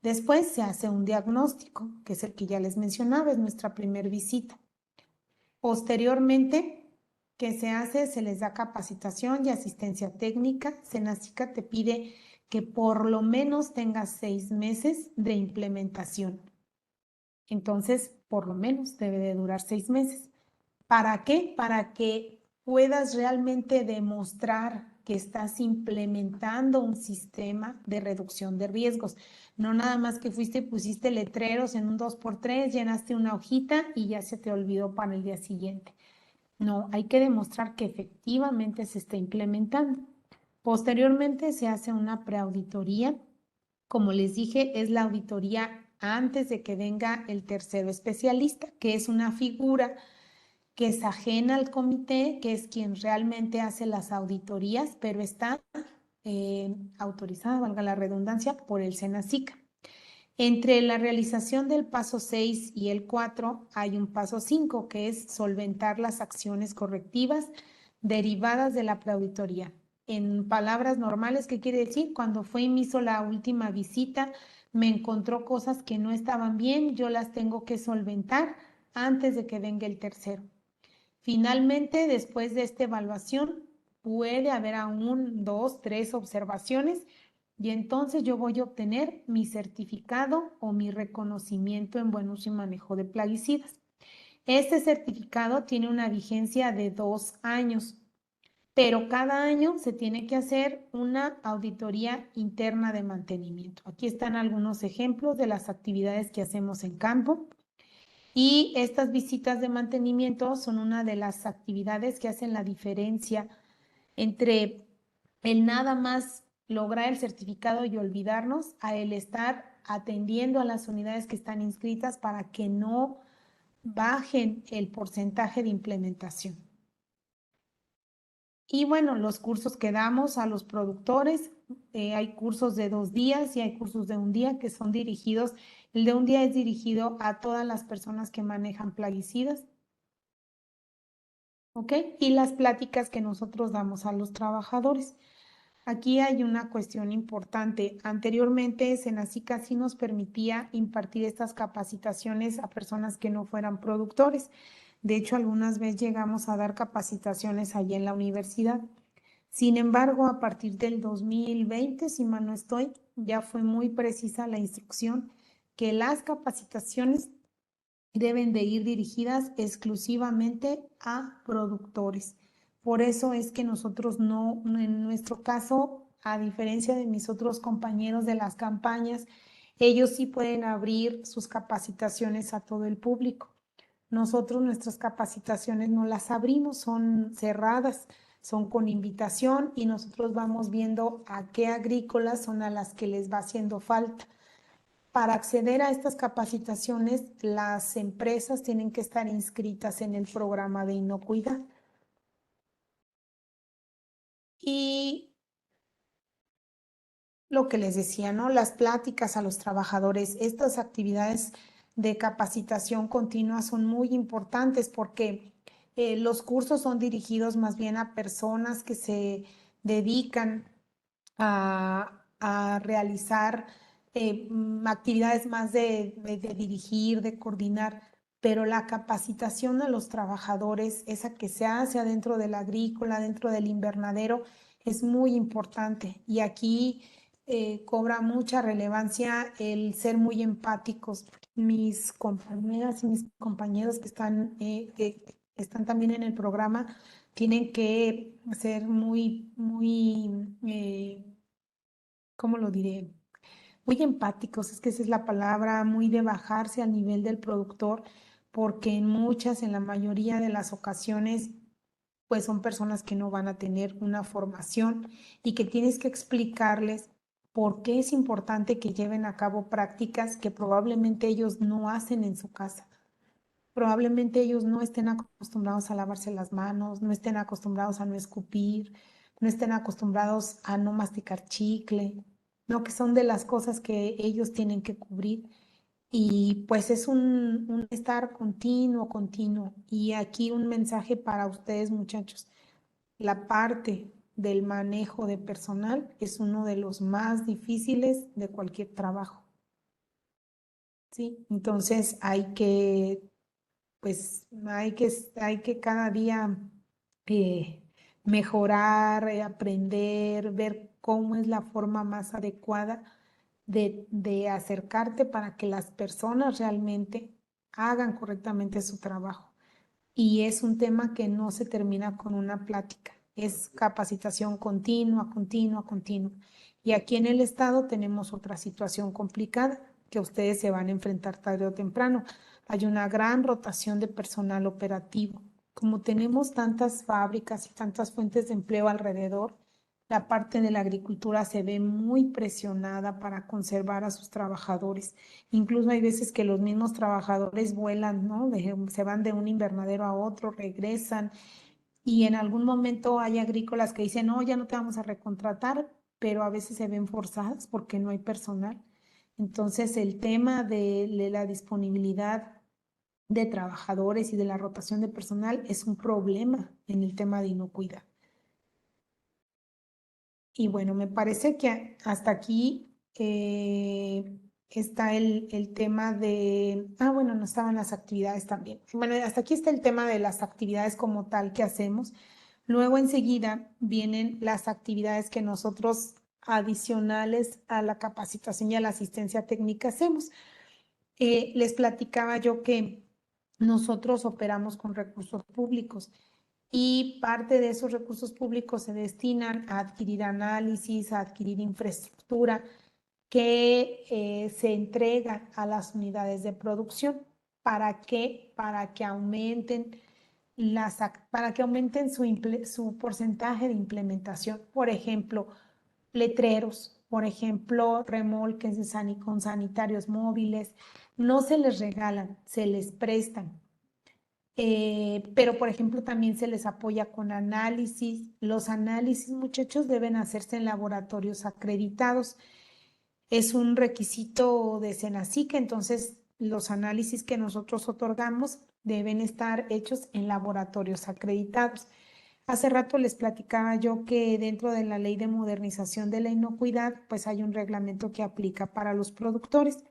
Después se hace un diagnóstico, que es el que ya les mencionaba, es nuestra primera visita. Posteriormente, ¿qué se hace? Se les da capacitación y asistencia técnica. Senacica te pide que por lo menos tengas 6 meses de implementación. Entonces, por lo menos debe de durar 6 meses. ¿Para qué? Para que puedas realmente demostrar que estás implementando un sistema de reducción de riesgos. No nada más que fuiste y pusiste letreros en un 2x3, llenaste una hojita y ya se te olvidó para el día siguiente. No, hay que demostrar que efectivamente se está implementando. Posteriormente se hace una preauditoría. Como les dije, es la auditoría antes de que venga el tercero especialista, que es una figura que es ajena al comité, que es quien realmente hace las auditorías, pero está autorizada, valga la redundancia, por el SENACICA. Entre la realización del paso 6 y el 4 hay un paso 5, que es solventar las acciones correctivas derivadas de la preauditoría. En palabras normales, ¿qué quiere decir? Cuando fue y me hizo la última visita, me encontró cosas que no estaban bien, yo las tengo que solventar antes de que venga el tercero. Finalmente, después de esta evaluación, puede haber aún 2, 3 observaciones y entonces yo voy a obtener mi certificado o mi reconocimiento en buen uso y manejo de plaguicidas. Este certificado tiene una vigencia de 2 años, pero cada año se tiene que hacer una auditoría interna de mantenimiento. Aquí están algunos ejemplos de las actividades que hacemos en campo. Y estas visitas de mantenimiento son una de las actividades que hacen la diferencia entre el nada más lograr el certificado y olvidarnos a el estar atendiendo a las unidades que están inscritas para que no bajen el porcentaje de implementación. Y bueno, los cursos que damos a los productores, hay cursos de 2 días y hay cursos de 1 día que son dirigidos. El de 1 día es dirigido a todas las personas que manejan plaguicidas. ¿Ok? Y las pláticas que nosotros damos a los trabajadores. Aquí hay una cuestión importante. Anteriormente, Senacica sí nos permitía impartir estas capacitaciones a personas que no fueran productores. De hecho, algunas veces llegamos a dar capacitaciones allí en la universidad. Sin embargo, a partir del 2020, si mal no estoy, ya fue muy precisa la instrucción que las capacitaciones deben de ir dirigidas exclusivamente a productores. Por eso es que nosotros no, en nuestro caso, a diferencia de mis otros compañeros de las campañas, ellos sí pueden abrir sus capacitaciones a todo el público. Nosotros nuestras capacitaciones no las abrimos, son cerradas, son con invitación y nosotros vamos viendo a qué agrícolas son a las que les va haciendo falta. Para acceder a estas capacitaciones, las empresas tienen que estar inscritas en el programa de inocuidad. Y lo que les decía, ¿no? Las pláticas a los trabajadores, estas actividades de capacitación continua son muy importantes porque los cursos son dirigidos más bien a personas que se dedican a realizar actividades más de dirigir, de coordinar, pero la capacitación a los trabajadores, esa que se hace adentro del agrícola, dentro del invernadero, es muy importante. Y aquí cobra mucha relevancia el ser muy empáticos. Mis compañeras y mis compañeros que están también en el programa tienen que ser muy, ¿cómo lo diré? Muy empáticos, es que esa es la palabra, muy de bajarse al nivel del productor, porque en la mayoría de las ocasiones, pues son personas que no van a tener una formación y que tienes que explicarles por qué es importante que lleven a cabo prácticas que probablemente ellos no hacen en su casa. Probablemente ellos no estén acostumbrados a lavarse las manos, no estén acostumbrados a no escupir, no estén acostumbrados a no masticar chicle, ¿no? Que son de las cosas que ellos tienen que cubrir. Y pues es un estar continuo, continuo. Y aquí un mensaje para ustedes, muchachos. La parte del manejo de personal es uno de los más difíciles de cualquier trabajo. ¿Sí? Entonces pues hay que cada día eh, mejorar, aprender, ver cómo es la forma más adecuada de acercarte para que las personas realmente hagan correctamente su trabajo. Y es un tema que no se termina con una plática, es capacitación continua, continua, continua. Y aquí en el estado tenemos otra situación complicada que ustedes se van a enfrentar tarde o temprano. Hay una gran rotación de personal operativo. Como tenemos tantas fábricas y tantas fuentes de empleo alrededor, la parte de la agricultura se ve muy presionada para conservar a sus trabajadores. Incluso hay veces que los mismos trabajadores vuelan, ¿no? Se van de un invernadero a otro, regresan y en algún momento hay agrícolas que dicen, no, ya no te vamos a recontratar, pero a veces se ven forzadas porque no hay personal. Entonces, el tema de la disponibilidad de trabajadores y de la rotación de personal es un problema en el tema de inocuidad. Y bueno, me parece que hasta aquí está el tema de, bueno, no estaban las actividades también. Bueno, hasta aquí está el tema de las actividades como tal que hacemos. Luego enseguida vienen las actividades que nosotros adicionales a la capacitación y a la asistencia técnica hacemos. Les platicaba yo que nosotros operamos con recursos públicos y parte de esos recursos públicos se destinan a adquirir análisis, a adquirir infraestructura que se entrega a las unidades de producción. ¿Para qué? Para que aumenten su porcentaje de implementación. Por ejemplo, letreros, por ejemplo, remolques con sanitarios móviles, no se les regalan, se les prestan. Pero, por ejemplo, también se les apoya con análisis. Los análisis, muchachos, deben hacerse en laboratorios acreditados. Es un requisito de Senacica, entonces los análisis que nosotros otorgamos deben estar hechos en laboratorios acreditados. Hace rato les platicaba yo que dentro de la Ley de Modernización de la Inocuidad, pues hay un reglamento que aplica para los productores.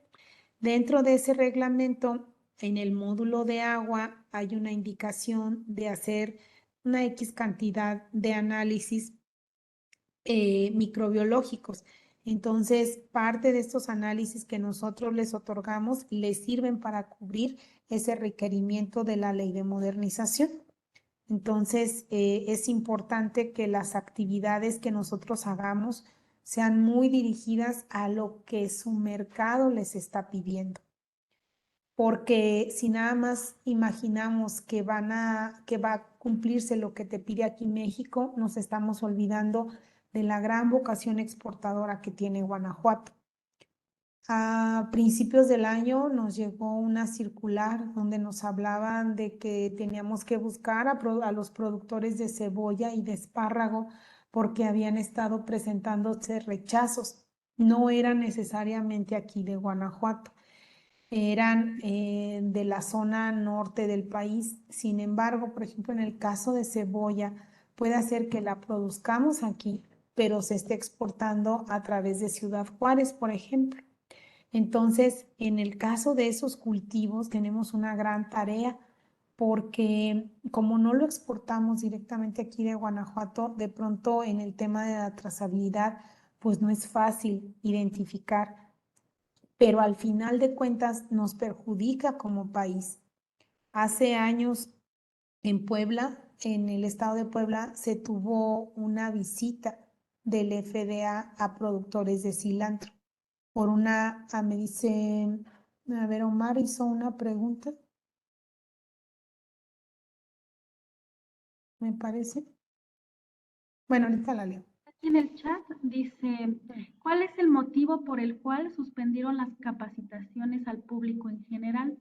Dentro de ese reglamento, en el módulo de agua, hay una indicación de hacer una X cantidad de análisis microbiológicos. Entonces, parte de estos análisis que nosotros les otorgamos les sirven para cubrir ese requerimiento de la Ley de Modernización. Entonces, es importante que las actividades que nosotros hagamos sean muy dirigidas a lo que su mercado les está pidiendo. Porque si nada más imaginamos que va a cumplirse lo que te pide aquí México, nos estamos olvidando de la gran vocación exportadora que tiene Guanajuato. A principios del año nos llegó una circular donde nos hablaban de que teníamos que buscar a los productores de cebolla y de espárrago porque habían estado presentándose rechazos. No eran necesariamente aquí de Guanajuato, eran de la zona norte del país. Sin embargo, por ejemplo, en el caso de cebolla, puede hacer que la produzcamos aquí, pero se esté exportando a través de Ciudad Juárez, por ejemplo. Entonces, en el caso de esos cultivos tenemos una gran tarea porque como no lo exportamos directamente aquí de Guanajuato, de pronto en el tema de la trazabilidad, pues no es fácil identificar, pero al final de cuentas nos perjudica como país. Hace años en Puebla, en el estado de Puebla, se tuvo una visita del FDA a productores de cilantro me dice, a ver, Omar hizo una pregunta, me parece. Bueno, ahorita la leo. Aquí en el chat dice, ¿cuál es el motivo por el cual suspendieron las capacitaciones al público en general?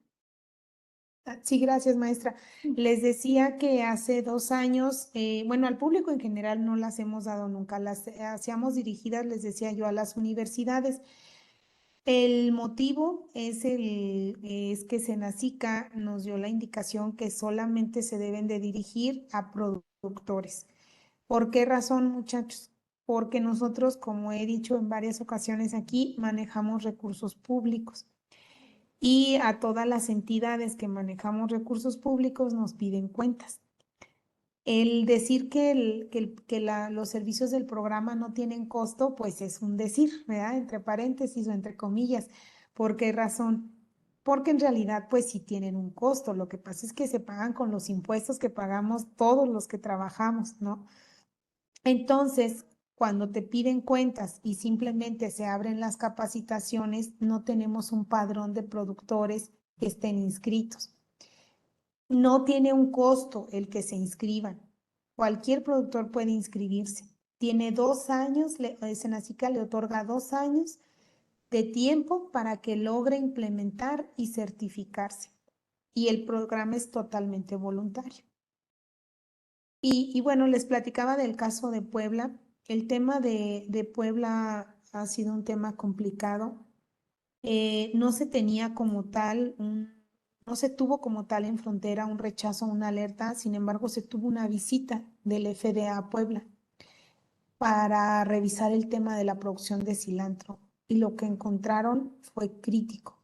Sí, gracias, maestra. Les decía que hace 2 años, bueno, al público en general no las hemos dado nunca, las hacíamos dirigidas, les decía yo, a las universidades. El motivo es que Senacica nos dio la indicación que solamente se deben de dirigir a productores. ¿Por qué razón, muchachos? Porque nosotros, como he dicho en varias ocasiones aquí, manejamos recursos públicos y a todas las entidades que manejamos recursos públicos nos piden cuentas. El decir que los servicios del programa no tienen costo, pues es un decir, ¿verdad? Entre paréntesis o entre comillas. ¿Por qué razón? Porque en realidad, pues sí tienen un costo. Lo que pasa es que se pagan con los impuestos que pagamos todos los que trabajamos, ¿no? Entonces, cuando te piden cuentas y simplemente se abren las capacitaciones, no tenemos un padrón de productores que estén inscritos. No tiene un costo el que se inscriban. Cualquier productor puede inscribirse. Tiene 2 años, Senacica le otorga 2 años de tiempo para que logre implementar y certificarse. Y el programa es totalmente voluntario. Y bueno, les platicaba del caso de Puebla. El tema de Puebla ha sido un tema complicado. No se tenía como tal, no se tuvo como tal en frontera un rechazo, una alerta, sin embargo se tuvo una visita del FDA a Puebla para revisar el tema de la producción de cilantro y lo que encontraron fue crítico.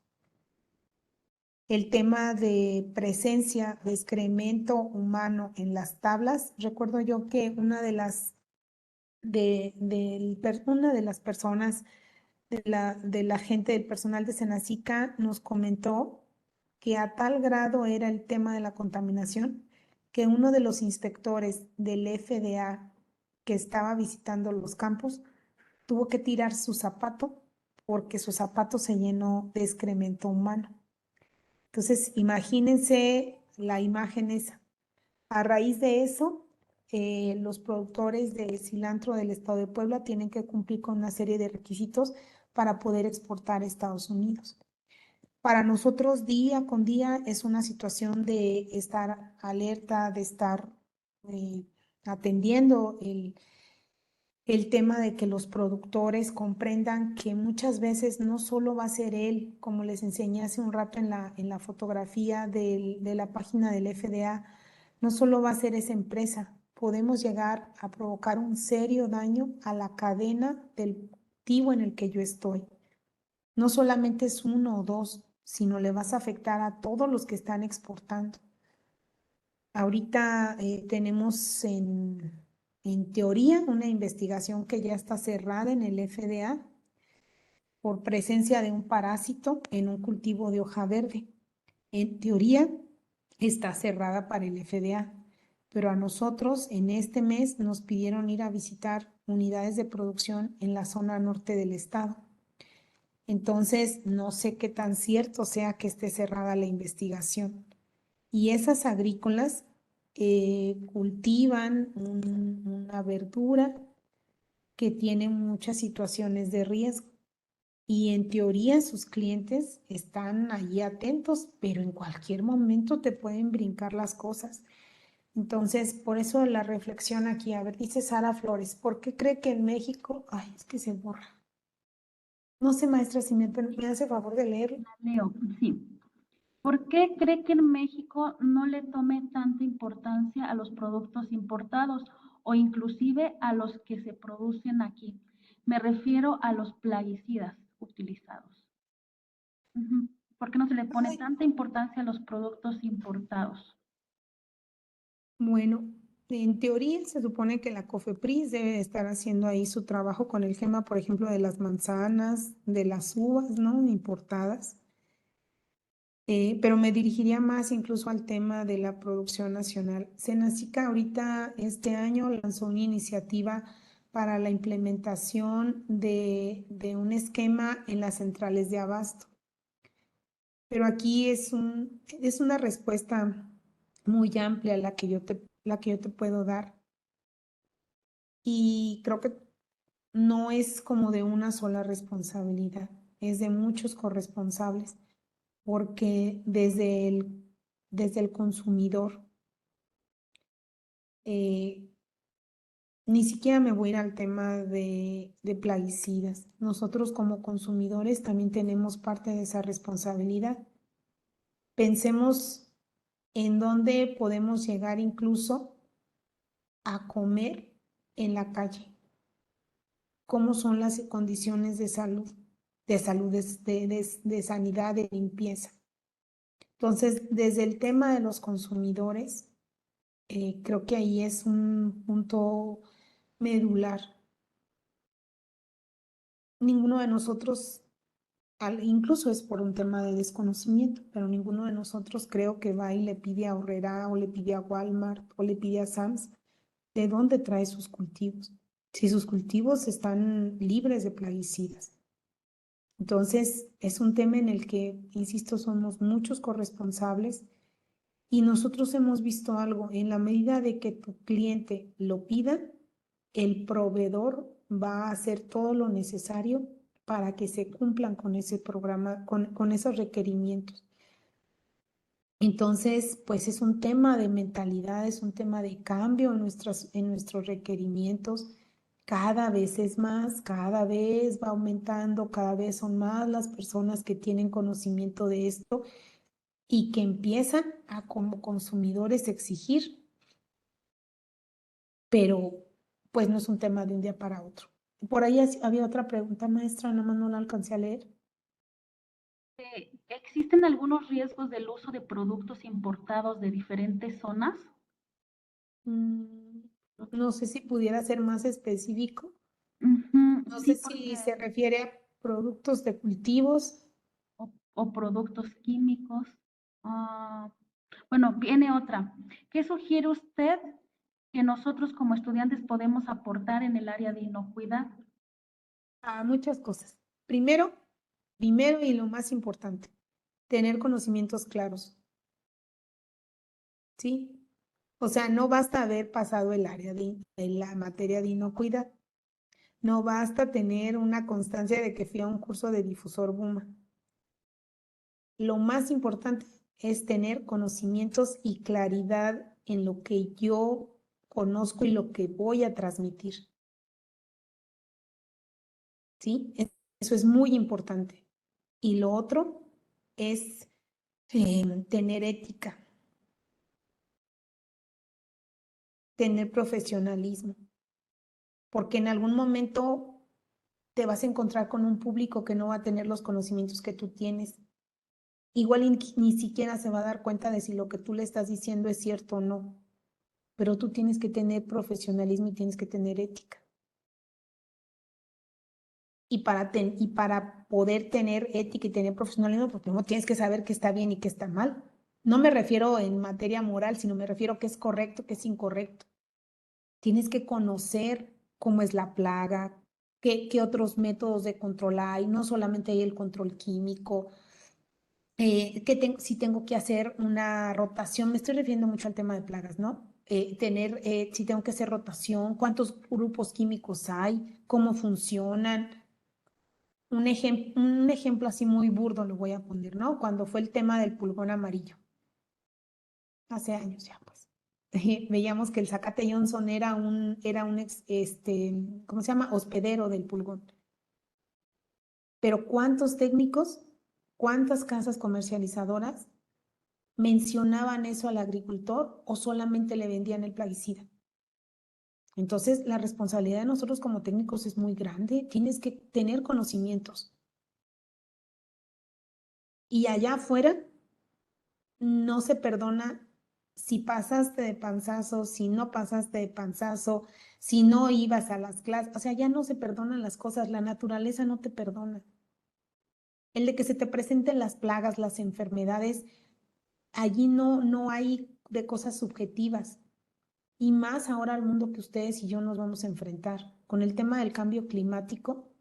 El tema de presencia de excremento humano en las tablas, recuerdo yo que una de las, una de las personas de la gente del personal de Senacica nos comentó que a tal grado era el tema de la contaminación que uno de los inspectores del FDA que estaba visitando los campos tuvo que tirar su zapato porque su zapato se llenó de excremento humano. Entonces, imagínense la imagen esa. A raíz de eso, los productores de cilantro del estado de Puebla tienen que cumplir con una serie de requisitos para poder exportar a Estados Unidos. Para nosotros, día con día, es una situación de estar alerta, de estar atendiendo el tema de que los productores comprendan que muchas veces no solo va a ser él, como les enseñé hace un rato en la fotografía de la página del FDA, no solo va a ser esa empresa, podemos llegar a provocar un serio daño a la cadena del cultivo en el que yo estoy. No solamente es uno o dos, sino le vas a afectar a todos los que están exportando. Ahorita tenemos en teoría una investigación que ya está cerrada en el FDA por presencia de un parásito en un cultivo de hoja verde. En teoría está cerrada para el FDA, pero a nosotros en este mes nos pidieron ir a visitar unidades de producción en la zona norte del estado. Entonces, no sé qué tan cierto sea que esté cerrada la investigación. Y esas agrícolas cultivan una verdura que tiene muchas situaciones de riesgo. Y en teoría sus clientes están allí atentos, pero en cualquier momento te pueden brincar las cosas. Entonces, por eso la reflexión aquí, a ver, dice Sara Flores, ¿por qué cree que en México, ay, es que se borra? No sé, maestra, si me hace favor de leerlo. Leo, sí. ¿Por qué cree que en México no le tome tanta importancia a los productos importados o inclusive a los que se producen aquí? Me refiero a los plaguicidas utilizados. ¿Por qué no se le pone Ay, tanta importancia a los productos importados? bueno, en teoría se supone que la COFEPRIS debe estar haciendo ahí su trabajo con el tema, por ejemplo, de las manzanas, de las uvas, ¿no? Importadas. Pero me dirigiría más incluso al tema de la producción nacional. Senacica ahorita este año lanzó una iniciativa para la implementación de un esquema en las centrales de abasto. Pero aquí es una respuesta muy amplia la que yo te puedo dar. Y creo que no es como de una sola responsabilidad, es de muchos corresponsables, porque desde el consumidor, eh, ni siquiera me voy a ir al tema de plaguicidas. Nosotros como consumidores también tenemos parte de esa responsabilidad. Pensemos en dónde podemos llegar incluso a comer en la calle, cómo son las condiciones de salud, de sanidad, de limpieza. Entonces, desde el tema de los consumidores, creo que ahí es un punto medular. Ninguno de nosotros, incluso es por un tema de desconocimiento, pero ninguno de nosotros creo que va y le pide a Horrera o le pide a Walmart o le pide a Sam's de dónde trae sus cultivos, si sus cultivos están libres de plaguicidas. Entonces, es un tema en el que, insisto, somos muchos corresponsables y nosotros hemos visto algo, en la medida de que tu cliente lo pida, el proveedor va a hacer todo lo necesario para que se cumplan con ese programa, con esos requerimientos. Entonces, pues es un tema de mentalidad, es un tema de cambio en nuestros requerimientos. Cada vez es más, cada vez va aumentando, cada vez son más las personas que tienen conocimiento de esto y que empiezan a como consumidores exigir, pero pues no es un tema de un día para otro. Por ahí había otra pregunta, maestra, nada más no la alcancé a leer. ¿Existen algunos riesgos del uso de productos importados de diferentes zonas? No sé si pudiera ser más específico. No sé Sí, si porque se refiere a productos de cultivos. o productos químicos. Ah, bueno, viene otra. ¿Qué sugiere usted que nosotros como estudiantes podemos aportar en el área de inocuidad? A muchas cosas. Primero y lo más importante, tener conocimientos claros, ¿sí? O sea, no basta haber pasado el área de la materia de inocuidad. No basta tener una constancia de que fui a un curso de difusor BUMA. Lo más importante es tener conocimientos y claridad en lo que yo conozco y lo que voy a transmitir. ¿Sí? Eso es muy importante. Y lo otro es tener ética, tener profesionalismo, porque en algún momento te vas a encontrar con un público que no va a tener los conocimientos que tú tienes. Igual ni siquiera se va a dar cuenta de si lo que tú le estás diciendo es cierto o no, pero tú tienes que tener profesionalismo y tienes que tener ética. Y para poder tener ética y tener profesionalismo, pues primero tienes que saber qué está bien y qué está mal. No me refiero en materia moral, sino me refiero a qué es correcto, qué es incorrecto. Tienes que conocer cómo es la plaga, qué otros métodos de control hay, no solamente hay el control químico, si tengo que hacer una rotación, me estoy refiriendo mucho al tema de plagas, ¿no? Si tengo que hacer rotación, cuántos grupos químicos hay, cómo funcionan. Un ejemplo así muy burdo lo voy a poner, ¿no? Cuando fue el tema del pulgón amarillo, hace años ya, pues. Veíamos que el Zacate Johnson ¿cómo se llama? Hospedero del pulgón. Pero ¿cuántos técnicos, cuántas casas comercializadoras mencionaban eso al agricultor o solamente le vendían el plaguicida? Entonces, la responsabilidad de nosotros como técnicos es muy grande. Tienes que tener conocimientos. Y allá afuera no se perdona si pasaste de panzazo, si no pasaste de panzazo, si no ibas a las clases. O sea, ya no se perdonan las cosas. La naturaleza no te perdona. El de que se te presenten las plagas, las enfermedades, allí no hay de cosas subjetivas. Y más ahora al mundo que ustedes y yo nos vamos a enfrentar. Con el tema del cambio climático,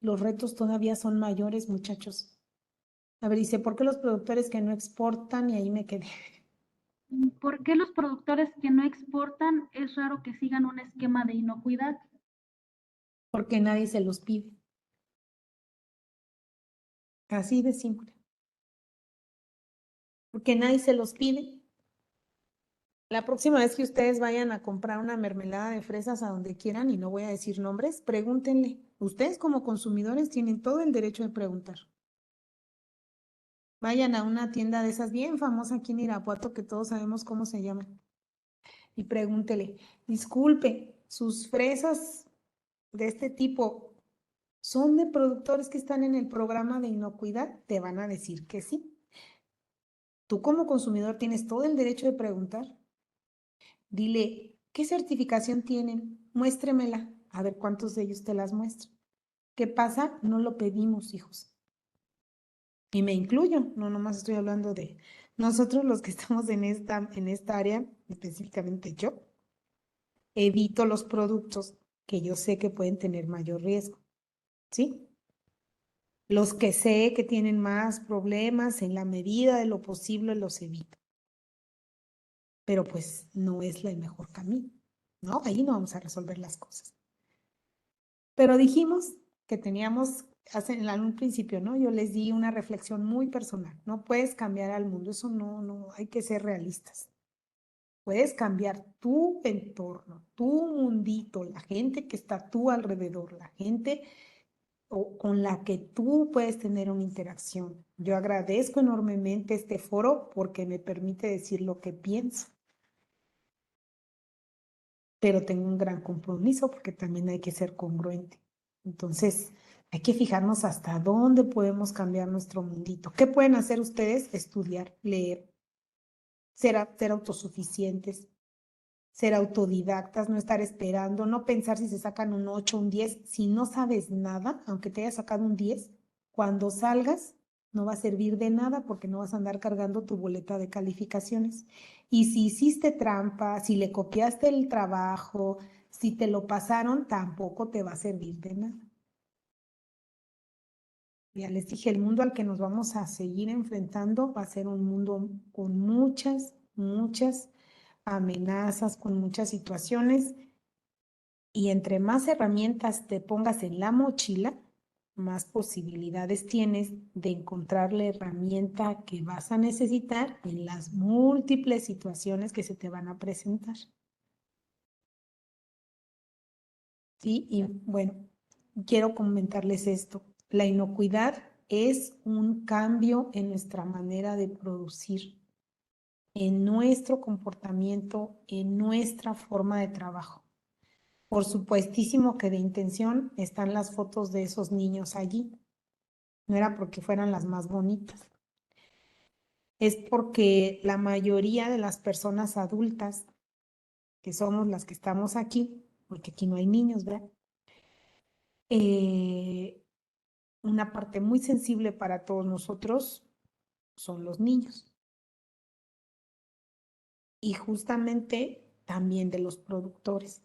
los retos todavía son mayores, muchachos. A ver, dice, ¿por qué los productores que no exportan? Y ahí me quedé. ¿Por qué los productores que no exportan es raro que sigan un esquema de inocuidad? Porque nadie se los pide. Así de simple. Porque nadie se los pide. La próxima vez que ustedes vayan a comprar una mermelada de fresas a donde quieran, y no voy a decir nombres, pregúntenle. Ustedes como consumidores tienen todo el derecho de preguntar. Vayan a una tienda de esas bien famosa aquí en Irapuato, que todos sabemos cómo se llama, y pregúntele, disculpe, sus fresas de este tipo son de productores que están en el programa de inocuidad. Te van a decir que sí. Tú como consumidor tienes todo el derecho de preguntar. Dile, ¿qué certificación tienen? Muéstremela. A ver cuántos de ellos te las muestran. ¿Qué pasa? No lo pedimos, hijos. Y me incluyo, no nomás estoy hablando de nosotros los que estamos en esta área, específicamente yo. Evito los productos que yo sé que pueden tener mayor riesgo, ¿sí? Los que sé que tienen más problemas, en la medida de lo posible los evito. Pero pues no es el mejor camino. ¿no? Ahí no vamos a resolver las cosas. Pero dijimos que teníamos, en un principio, ¿no? Yo les di una reflexión muy personal. No puedes cambiar al mundo, eso no, hay que ser realistas. Puedes cambiar tu entorno, tu mundito, la gente que está a tu alrededor, la gente con la que tú puedes tener una interacción. Yo agradezco enormemente este foro porque me permite decir lo que pienso, pero tengo un gran compromiso porque también hay que ser congruente. Entonces, hay que fijarnos hasta dónde podemos cambiar nuestro mundito. ¿Qué pueden hacer ustedes? Estudiar, leer, ser autosuficientes, ser autodidactas, no estar esperando, no pensar si se sacan un 8, un 10. Si no sabes nada, aunque te hayas sacado un 10, cuando salgas no va a servir de nada porque no vas a andar cargando tu boleta de calificaciones. Y si hiciste trampa, si le copiaste el trabajo, si te lo pasaron, tampoco te va a servir de nada. Ya les dije, el mundo al que nos vamos a seguir enfrentando va a ser un mundo con muchas amenazas, con muchas situaciones. Y entre más herramientas te pongas en la mochila, más posibilidades tienes de encontrar la herramienta que vas a necesitar en las múltiples situaciones que se te van a presentar. Sí, y bueno, quiero comentarles esto. La inocuidad es un cambio en nuestra manera de producir, en nuestro comportamiento, en nuestra forma de trabajo. Por supuestísimo que de intención están las fotos de esos niños allí. No era porque fueran las más bonitas. Es porque la mayoría de las personas adultas, que somos las que estamos aquí, porque aquí no hay niños, ¿verdad? Una parte muy sensible para todos nosotros son los niños. Y justamente también de los productores.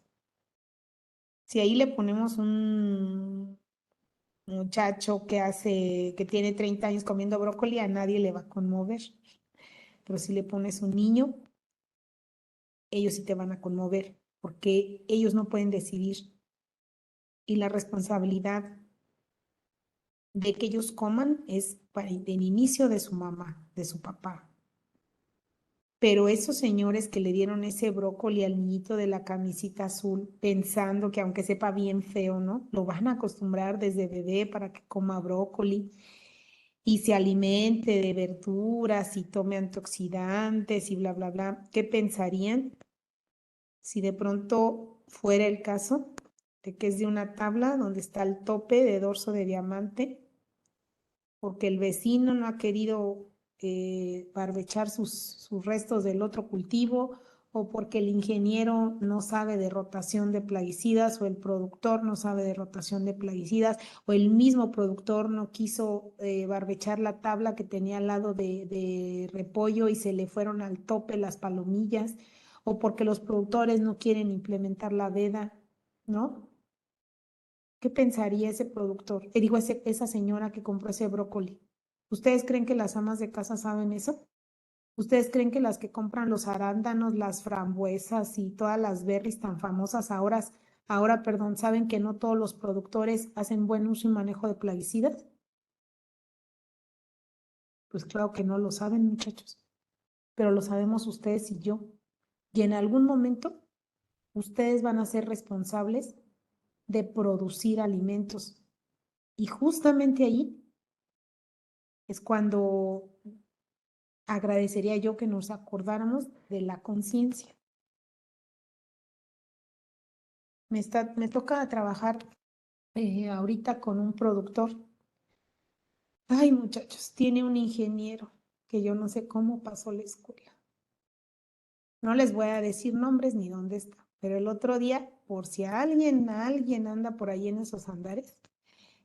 Si ahí le ponemos un muchacho que tiene 30 años comiendo brócoli, a nadie le va a conmover. Pero si le pones un niño, ellos sí te van a conmover, porque ellos no pueden decidir. Y la responsabilidad de que ellos coman es del inicio de su mamá, de su papá. Pero esos señores que le dieron ese brócoli al niñito de la camisita azul, pensando que aunque sepa bien feo, ¿no? Lo van a acostumbrar desde bebé para que coma brócoli y se alimente de verduras y tome antioxidantes y bla, bla, bla. ¿Qué pensarían si de pronto fuera el caso de que es de una tabla donde está el tope de dorso de diamante, porque el vecino no ha querido barbechar sus restos del otro cultivo, o porque el ingeniero no sabe de rotación de plaguicidas, o el productor no sabe de rotación de plaguicidas, o el mismo productor no quiso barbechar la tabla que tenía al lado de repollo y se le fueron al tope las palomillas, o porque los productores no quieren implementar la veda, ¿no? ¿Qué pensaría ese productor? Digo, esa señora que compró ese brócoli. ¿Ustedes creen que las amas de casa saben eso? ¿Ustedes creen que las que compran los arándanos, las frambuesas y todas las berries tan famosas perdón, saben que no todos los productores hacen buen uso y manejo de plaguicidas? Pues claro que no lo saben, muchachos, pero lo sabemos ustedes y yo. Y en algún momento ustedes van a ser responsables de producir alimentos. Y justamente ahí es cuando agradecería yo que nos acordáramos de la conciencia. Me toca trabajar ahorita con un productor. Ay, muchachos, tiene un ingeniero que yo no sé cómo pasó la escuela. No les voy a decir nombres ni dónde está, pero el otro día, por si alguien anda por ahí en esos andares,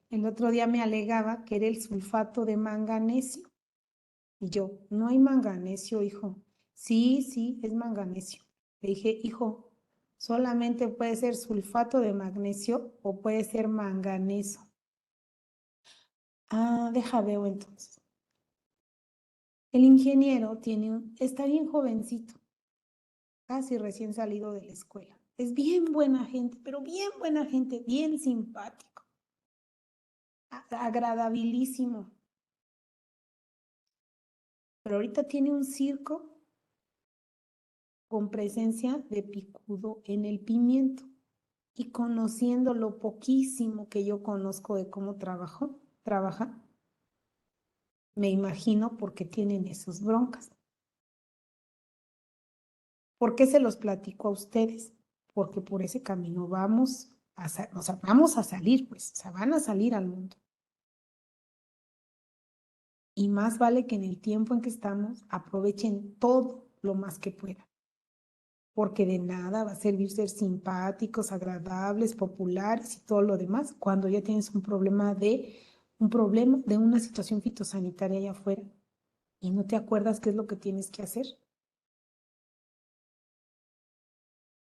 el otro día me alegaba que era el sulfato de manganesio. Y yo, no hay manganesio, hijo. Sí, sí, es manganesio. Le dije, hijo, solamente puede ser sulfato de magnesio o puede ser manganeso. Ah, deja veo entonces. El ingeniero está bien jovencito, casi recién salido de la escuela. Es bien buena gente, pero bien buena gente, bien simpático, agradabilísimo. Pero ahorita tiene un circo con presencia de picudo en el pimiento. Y conociendo lo poquísimo que yo conozco de cómo trabaja, me imagino por qué tienen esas broncas. ¿Por qué se los platico a ustedes? Porque por ese camino vamos vamos a salir, pues, o sea, van a salir al mundo. Y más vale que en el tiempo en que estamos aprovechen todo lo más que puedan. Porque de nada va a servir ser simpáticos, agradables, populares y todo lo demás cuando ya tienes un problema de una situación fitosanitaria allá afuera y no te acuerdas qué es lo que tienes que hacer.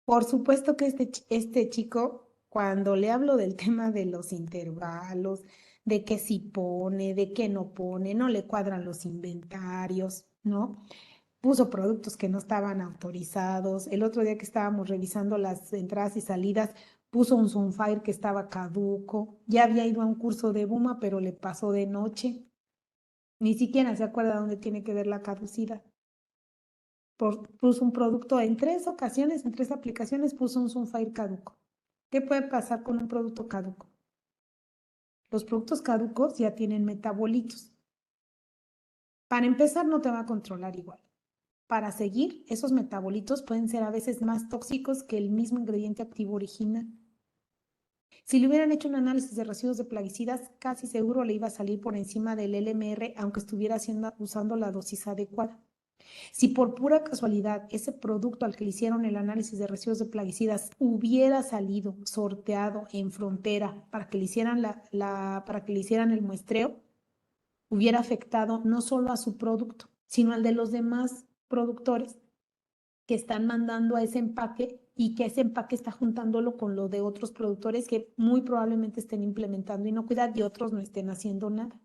Por supuesto que este chico, cuando le hablo del tema de los intervalos, de que si pone, de que no pone, no le cuadran los inventarios, ¿no? Puso productos que no estaban autorizados. El otro día que estábamos revisando las entradas y salidas, puso un Sunfire que estaba caduco. Ya había ido a un curso de Buma, pero le pasó de noche. Ni siquiera se acuerda dónde tiene que ver la caducidad. Puso un producto en 3 ocasiones, en 3 aplicaciones, puso un Sunfire caduco. ¿Qué puede pasar con un producto caduco? Los productos caducos ya tienen metabolitos. Para empezar, no te va a controlar igual. Para seguir, esos metabolitos pueden ser a veces más tóxicos que el mismo ingrediente activo original. Si le hubieran hecho un análisis de residuos de plaguicidas, casi seguro le iba a salir por encima del LMR, aunque estuviera usando la dosis adecuada. Si por pura casualidad ese producto al que le hicieron el análisis de residuos de plaguicidas hubiera salido sorteado en frontera para que le hicieran para que le hicieran el muestreo, hubiera afectado no solo a su producto, sino al de los demás productores que están mandando a ese empaque y que ese empaque está juntándolo con lo de otros productores que muy probablemente estén implementando inocuidad y otros no estén haciendo nada.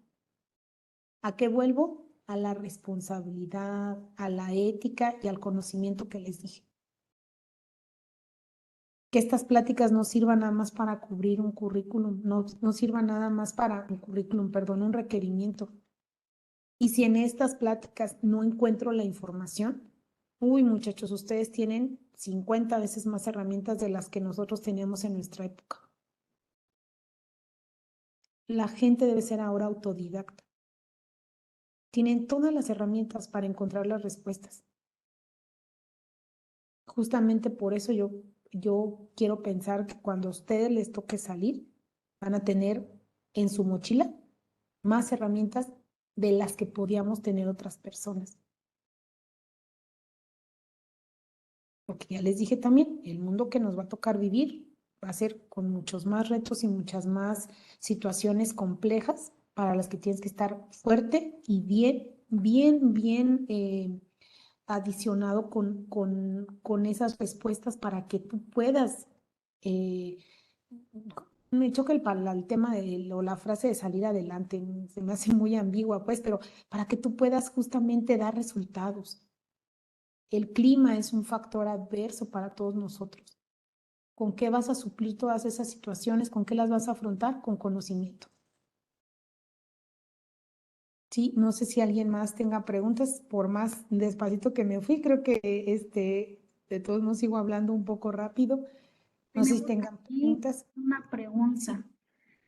¿A qué vuelvo? A la responsabilidad, a la ética y al conocimiento que les dije. Que estas pláticas no sirvan nada más para cubrir un currículum, no sirvan nada más para un currículum, perdón, un requerimiento. Y si en estas pláticas no encuentro la información, uy, muchachos, ustedes tienen 50 veces más herramientas de las que nosotros teníamos en nuestra época. La gente debe ser ahora autodidacta. Tienen todas las herramientas para encontrar las respuestas. Justamente por eso yo quiero pensar que cuando a ustedes les toque salir, van a tener en su mochila más herramientas de las que podíamos tener otras personas. Porque ya les dije también, el mundo que nos va a tocar vivir va a ser con muchos más retos y muchas más situaciones complejas para las que tienes que estar fuerte y bien adicionado con esas respuestas para que tú puedas, eh, me choca el tema o la frase de salir adelante, se me hace muy ambigua, pues, pero para que tú puedas justamente dar resultados. El clima es un factor adverso para todos nosotros. ¿Con qué vas a suplir todas esas situaciones? ¿Con qué las vas a afrontar? Con conocimiento. Sí, no sé si alguien más tenga preguntas, por más despacito que me fui, creo que de todos modos sigo hablando un poco rápido. No sé si Tenemos tengan aquí preguntas. una Sí. pregunta.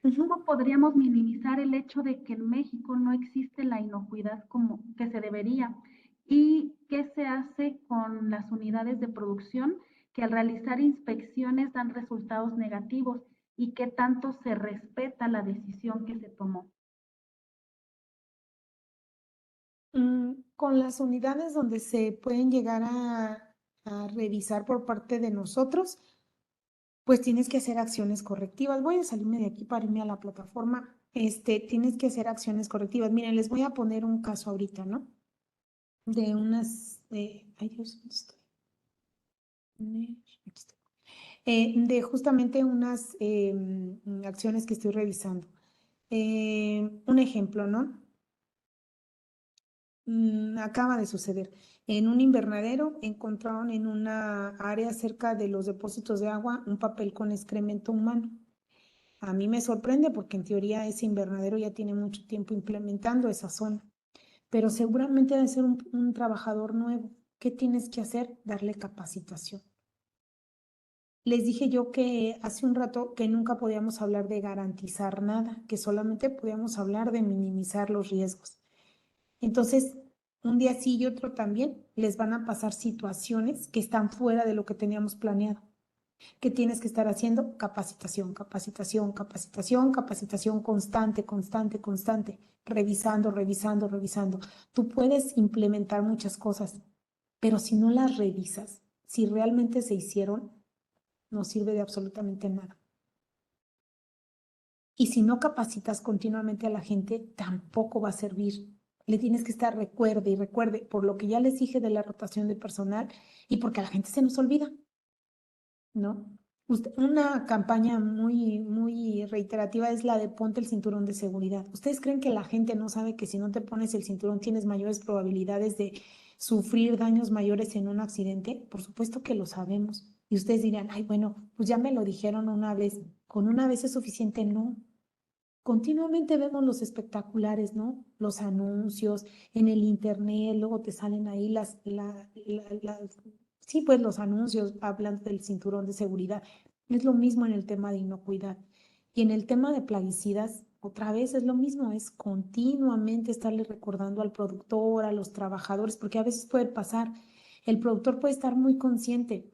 Ujú. ¿Cómo podríamos minimizar el hecho de que en México no existe la inocuidad como que se debería? ¿Y qué se hace con las unidades de producción que al realizar inspecciones dan resultados negativos? ¿Y qué tanto se respeta la decisión que se tomó? Con las unidades donde se pueden llegar a revisar por parte de nosotros, pues tienes que hacer acciones correctivas. Voy a salirme de aquí para irme a la plataforma. Tienes que hacer acciones correctivas. Miren, les voy a poner un caso ahorita, ¿no? De ay Dios, ¿dónde estoy? Aquí estoy. De justamente unas acciones que estoy revisando. Un ejemplo, ¿no? acaba de suceder. En un invernadero encontraron en una área cerca de los depósitos de agua un papel con excremento humano. A mí me sorprende porque en teoría ese invernadero ya tiene mucho tiempo implementando esa zona, pero seguramente debe ser un trabajador nuevo. ¿Qué tienes que hacer? Darle capacitación. Les dije yo que hace un rato que nunca podíamos hablar de garantizar nada, que solamente podíamos hablar de minimizar los riesgos. Entonces, un día sí y otro también les van a pasar situaciones que están fuera de lo que teníamos planeado. ¿Qué tienes que estar haciendo? Capacitación, capacitación, capacitación, capacitación constante, constante, constante, revisando, revisando, revisando. Tú puedes implementar muchas cosas, pero si no las revisas, si realmente se hicieron, no sirve de absolutamente nada. Y si no capacitas continuamente a la gente, tampoco va a servir. Le tienes que estar recuerde y recuerde por lo que ya les dije de la rotación de personal y porque a la gente se nos olvida, ¿no? Una campaña muy reiterativa es la de ponte el cinturón de seguridad. ¿Ustedes creen que la gente no sabe que si no te pones el cinturón tienes mayores probabilidades de sufrir daños mayores en un accidente? Por supuesto que lo sabemos. Y ustedes dirán, ay, bueno, pues ya me lo dijeron una vez. ¿Con una vez es suficiente? No. Continuamente vemos los espectaculares, ¿no? Los anuncios en el internet, luego te salen ahí sí, pues los anuncios hablando del cinturón de seguridad. Es lo mismo en el tema de inocuidad. Y en el tema de plaguicidas, otra vez es lo mismo, es continuamente estarle recordando al productor, a los trabajadores, porque a veces puede pasar, el productor puede estar muy consciente,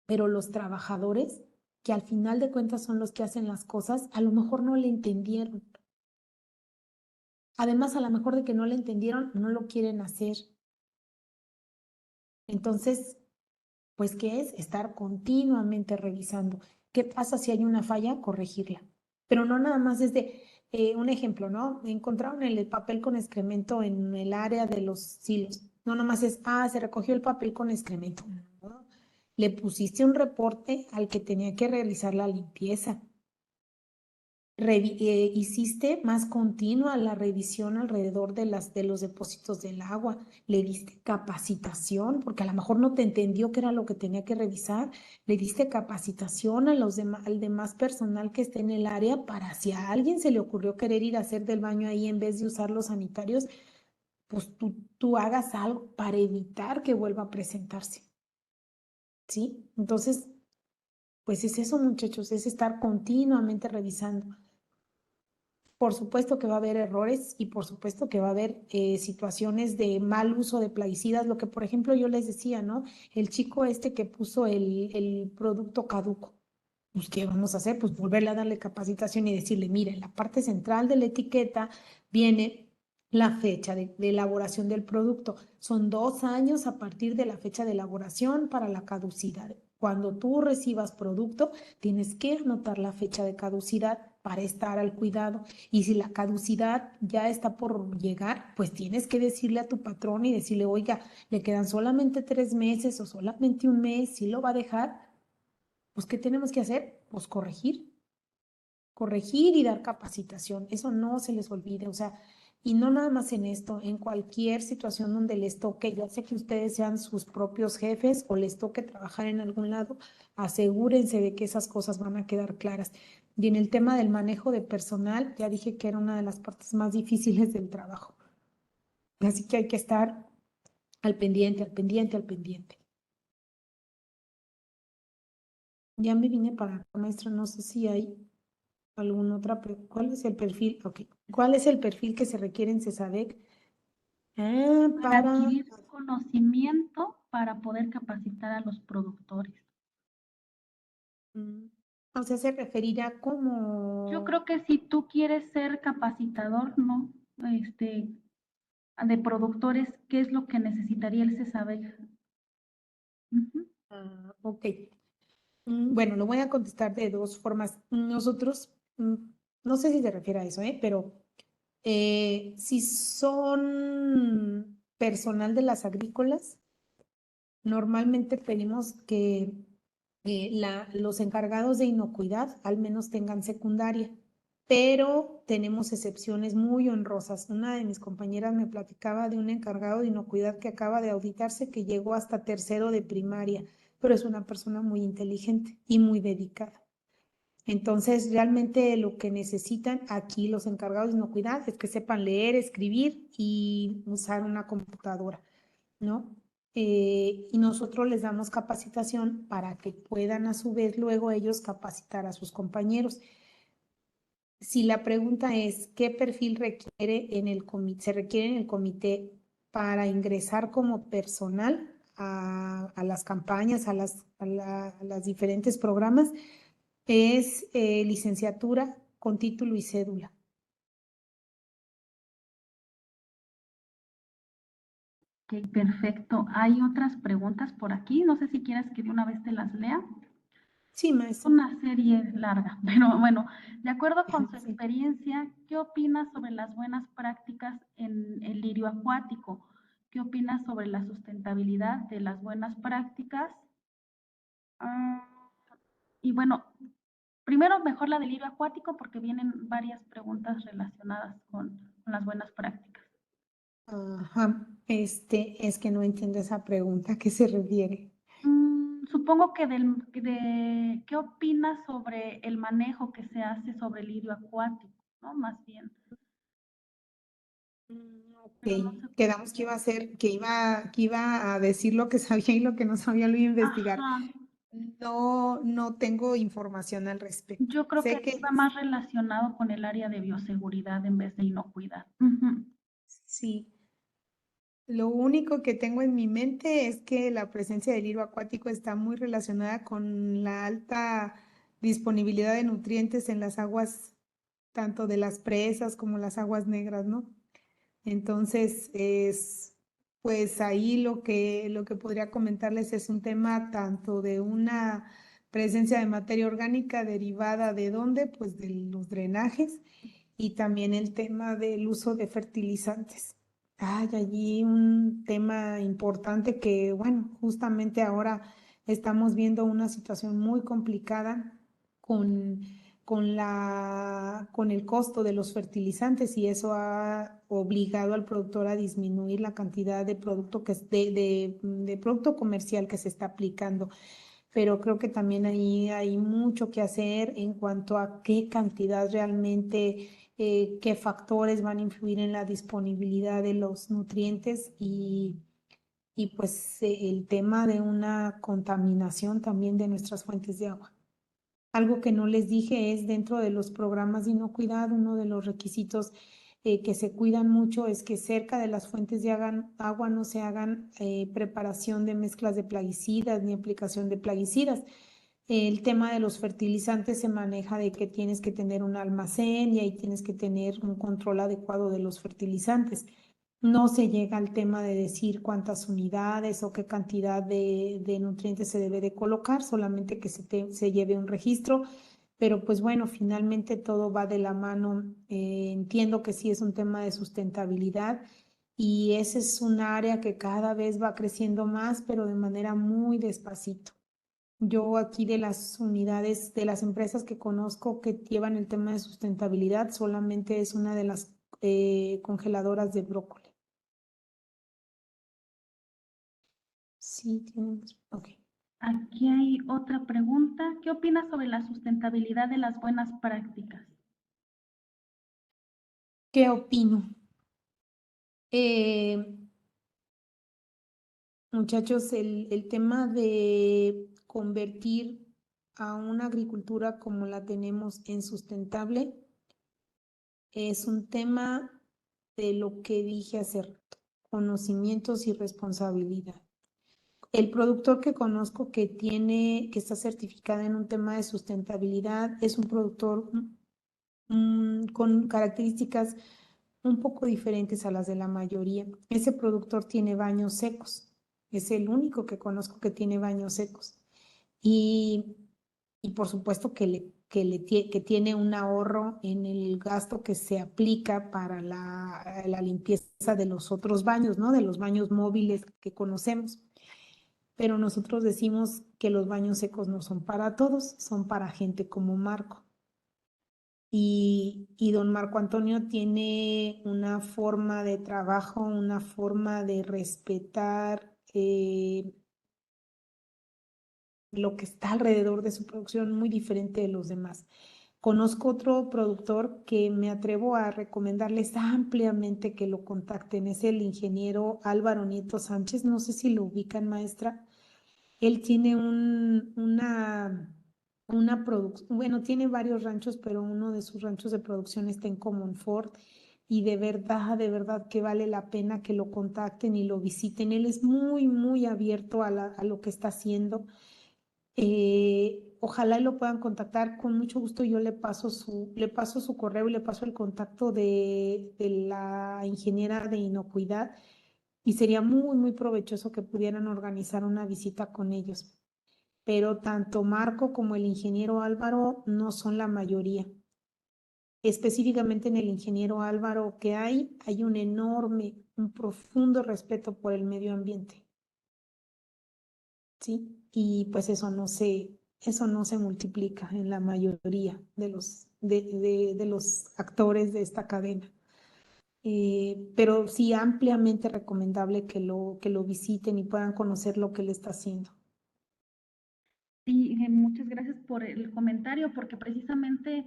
pero los trabajadores, que al final de cuentas son los que hacen las cosas, a lo mejor no le entendieron. Además, a lo mejor de que no le entendieron, no lo quieren hacer. Entonces, pues, ¿qué es? Estar continuamente revisando. ¿Qué pasa si hay una falla? Corregirla. Pero no nada más es de un ejemplo, ¿no? Encontraron el papel con excremento en el área de los silos. No nada más es, se recogió el papel con excremento. No. Le pusiste un reporte al que tenía que realizar la limpieza. Hiciste más continua la revisión alrededor de los depósitos del agua, le diste capacitación, porque a lo mejor no te entendió qué era lo que tenía que revisar, le diste capacitación a al demás personal que esté en el área para si a alguien se le ocurrió querer ir a hacer del baño ahí en vez de usar los sanitarios, pues tú hagas algo para evitar que vuelva a presentarse, ¿sí? Entonces, pues es eso, muchachos, es estar continuamente revisando. Por supuesto que va a haber errores y por supuesto que va a haber situaciones de mal uso de plaguicidas, lo que por ejemplo yo les decía, ¿no? El chico este que puso el producto caduco. Pues, ¿qué vamos a hacer? Pues volverle a darle capacitación y decirle, mira, en la parte central de la etiqueta viene la fecha de elaboración del producto. Son 2 años a partir de la fecha de elaboración para la caducidad. Cuando tú recibas producto, tienes que anotar la fecha de caducidad para estar al cuidado. Y si la caducidad ya está por llegar, pues tienes que decirle a tu patrón y decirle, oiga, le quedan solamente 3 meses o solamente un mes, si lo va a dejar, pues ¿qué tenemos que hacer? Pues corregir y dar capacitación. Eso no se les olvide, o sea, y no nada más en esto, en cualquier situación donde les toque, ya sea que ustedes sean sus propios jefes o les toque trabajar en algún lado, asegúrense de que esas cosas van a quedar claras. Y en el tema del manejo de personal, ya dije que era una de las partes más difíciles del trabajo. Así que hay que estar al pendiente, al pendiente, al pendiente. Ya me vine para acá, maestra, no sé si hay alguna otra, ¿cuál es el perfil? Ok, ¿cuál es el perfil que se requiere en CESADEC? Para adquirir conocimiento para poder capacitar a los productores. O sea, se referirá como... Yo creo que si tú quieres ser capacitador, ¿no? De productores, ¿qué es lo que necesitaría el CESADEC? Ok. Bueno, lo voy a contestar de dos formas. Nosotros, no sé si se refiere a eso, pero si son personal de las agrícolas, normalmente pedimos que los encargados de inocuidad al menos tengan secundaria. pero tenemos excepciones muy honrosas. Una de mis compañeras me platicaba de un encargado de inocuidad que acaba de auditarse que llegó hasta tercero de primaria, pero es una persona muy inteligente y muy dedicada. Entonces, realmente lo que necesitan aquí los encargados de inocuidad es que sepan leer, escribir y usar una computadora, ¿no? Y nosotros les damos capacitación para que puedan a su vez luego ellos capacitar a sus compañeros. Si la pregunta es, ¿qué perfil requiere en el comité, se requiere en el comité para ingresar como personal a las campañas, a las diferentes programas? Es licenciatura con título y cédula. Ok, perfecto. Hay otras preguntas por aquí. No sé si quieres que de una vez te las lea. Sí, Es maestra. una serie larga, pero bueno, de acuerdo con su Sí. experiencia, ¿qué opinas sobre las buenas prácticas en el lirio acuático? ¿Qué opinas sobre la sustentabilidad de las buenas prácticas? Y bueno, primero mejor la del lirio acuático porque vienen varias preguntas relacionadas con las buenas prácticas. Ajá, es que no entiendo esa pregunta, ¿a qué se refiere? Supongo que ¿qué opinas sobre el manejo que se hace sobre el lirio acuático, ¿no? Más bien. Pero no Ok, sé. quedamos que iba a hacer, que iba a decir lo que sabía y lo que no sabía lo iba a investigar. Ajá, No, no tengo información al respecto. yo creo que Sé va que más relacionado con el área de bioseguridad en vez de inocuidad. Ujú. sí. Lo único que tengo en mi mente es que la presencia del hilo acuático está muy relacionada con la alta disponibilidad de nutrientes en las aguas, tanto de las presas como las aguas negras, ¿no? Entonces, pues ahí lo que podría comentarles es un tema tanto de una presencia de materia orgánica derivada de dónde, pues de los drenajes y también el tema del uso de fertilizantes. Hay allí un tema importante que, bueno, justamente ahora estamos viendo una situación muy complicada con, con el costo de los fertilizantes y eso ha obligado al productor a disminuir la cantidad de producto de producto comercial que se está aplicando. Pero creo que también ahí hay mucho que hacer en cuanto a qué cantidad realmente, qué factores van a influir en la disponibilidad de los nutrientes y pues el tema de una contaminación también de nuestras fuentes de agua. Algo que no les dije es dentro de los programas de inocuidad, uno de los requisitos que se cuidan mucho es que cerca de las fuentes de agua no se hagan preparación de mezclas de plaguicidas ni aplicación de plaguicidas. El tema de los fertilizantes se maneja de que tienes que tener un almacén y ahí tienes que tener un control adecuado de los fertilizantes. No se llega al tema de decir cuántas unidades o qué cantidad de nutrientes se debe de colocar, solamente que se lleve un registro, pero pues bueno, finalmente todo va de la mano. Entiendo que sí es un tema de sustentabilidad y ese es un área que cada vez va creciendo más, pero de manera muy despacito. Yo aquí de las unidades, de las empresas que conozco que llevan el tema de sustentabilidad, solamente es una de las congeladoras de brócoli. Sí, tenemos. Ok. Aquí hay otra pregunta. ¿Qué opinas sobre la sustentabilidad de las buenas prácticas? ¿Qué opino? Eh, Muchachos, el tema de convertir a una agricultura como la tenemos en sustentable es un tema de lo que dije hace rato, conocimientos y responsabilidad. El productor que conozco que está certificado en un tema de sustentabilidad, es un productor con características un poco diferentes a las de la mayoría. Ese productor tiene baños secos, es el único que conozco que tiene baños secos. Y, y por supuesto que tiene un ahorro en el gasto que se aplica para la limpieza de los otros baños, ¿no? De los baños móviles que conocemos. Pero nosotros decimos que los baños secos no son para todos, son para gente como Marco. y don Marco Antonio tiene una forma de trabajo, una forma de respetar lo que está alrededor de su producción muy diferente de los demás. Conozco otro productor que me atrevo a recomendarles ampliamente que lo contacten, es el ingeniero Álvaro Nieto Sánchez, no sé si lo ubican, maestra. Él tiene una producción, bueno, tiene varios ranchos, pero uno de sus ranchos de producción está en Comonfort y de verdad que vale la pena que lo contacten y lo visiten. Él es muy, muy abierto a lo que está haciendo. Ojalá y lo puedan contactar. Con mucho gusto yo le paso su correo y le paso el contacto de la ingeniera de inocuidad y sería muy, muy provechoso que pudieran organizar una visita con ellos. Pero tanto Marco como el ingeniero Álvaro no son la mayoría. Específicamente en el ingeniero Álvaro que hay un enorme, un profundo respeto por el medio ambiente. ¿Sí? Y pues eso no se multiplica en la mayoría de los actores de esta cadena. Pero sí ampliamente recomendable que lo visiten y puedan conocer lo que él está haciendo. Sí, muchas gracias por el comentario, porque precisamente,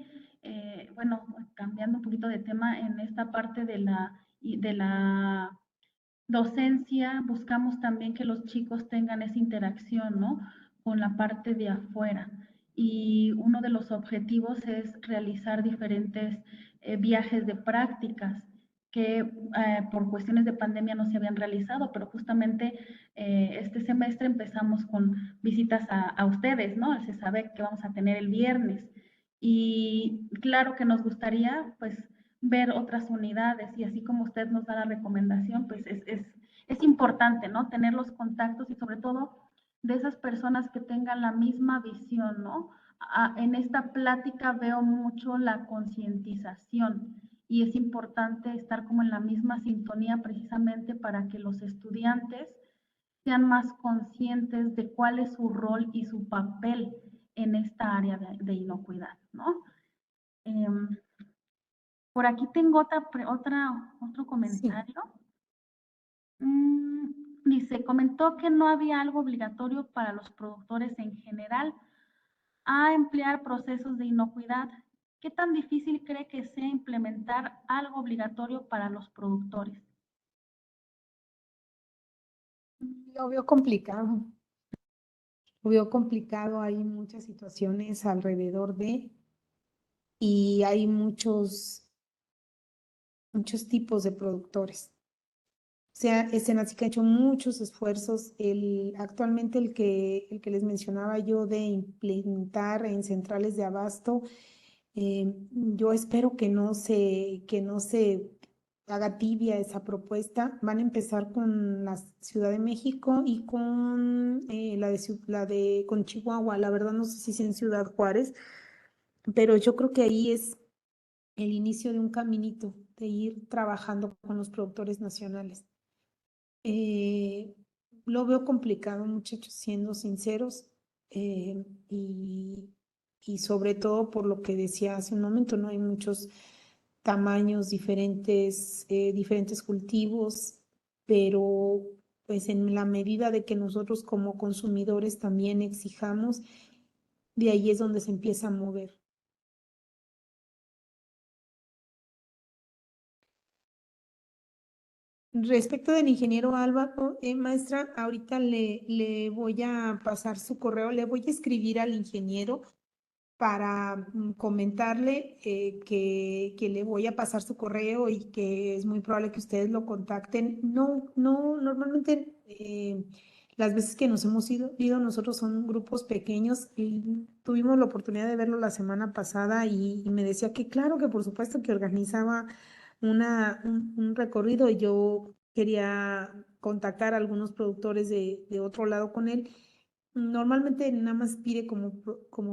bueno, cambiando un poquito de tema, en esta parte de la docencia, buscamos también que los chicos tengan esa interacción, ¿no? Con la parte de afuera. Y uno de los objetivos es realizar diferentes viajes de prácticas que por cuestiones de pandemia no se habían realizado, pero justamente este semestre empezamos con visitas a ustedes, ¿no? Al CESABEC que vamos a tener el viernes. Y claro que nos gustaría, pues, ver otras unidades y así como usted nos da la recomendación, pues es importante, ¿no? Tener los contactos y sobre todo de esas personas que tengan la misma visión, ¿no? En esta plática veo mucho la concientización y es importante estar como en la misma sintonía precisamente para que los estudiantes sean más conscientes de cuál es su rol y su papel en esta área de inocuidad, ¿no? Eh, por aquí tengo otro Sí. comentario. Dice, comentó que no había algo obligatorio para los productores en general a emplear procesos de inocuidad. ¿Qué tan difícil cree que sea implementar algo obligatorio para los productores? Lo veo complicado. Lo veo complicado, hay muchas situaciones alrededor y hay muchos tipos de productores. O sea, Senacica ha hecho muchos esfuerzos. Actualmente el que les mencionaba yo de implementar en centrales de abasto, yo espero que no se haga tibia esa propuesta. Van a empezar con la Ciudad de México y con con Chihuahua. La verdad no sé si es en Ciudad Juárez, pero yo creo que ahí es el inicio de un caminito de ir trabajando con los productores nacionales. Eh, lo veo complicado, muchachos, siendo sinceros, eh, y, y sobre todo por lo que decía hace un momento, ¿no? Hay muchos tamaños diferentes, diferentes cultivos, pero pues en la medida de que nosotros como consumidores también exijamos, de ahí es donde se empieza a mover. Respecto del ingeniero Álvaro, maestra, ahorita le voy a pasar su correo, le voy a escribir al ingeniero para comentarle que le voy a pasar su correo y que es muy probable que ustedes lo contacten. Normalmente las veces que nos hemos ido nosotros son grupos pequeños y tuvimos la oportunidad de verlo la semana pasada y me decía que claro, que por supuesto que organizaba un recorrido y yo quería contactar a algunos productores de otro lado con él. Normalmente nada más pide como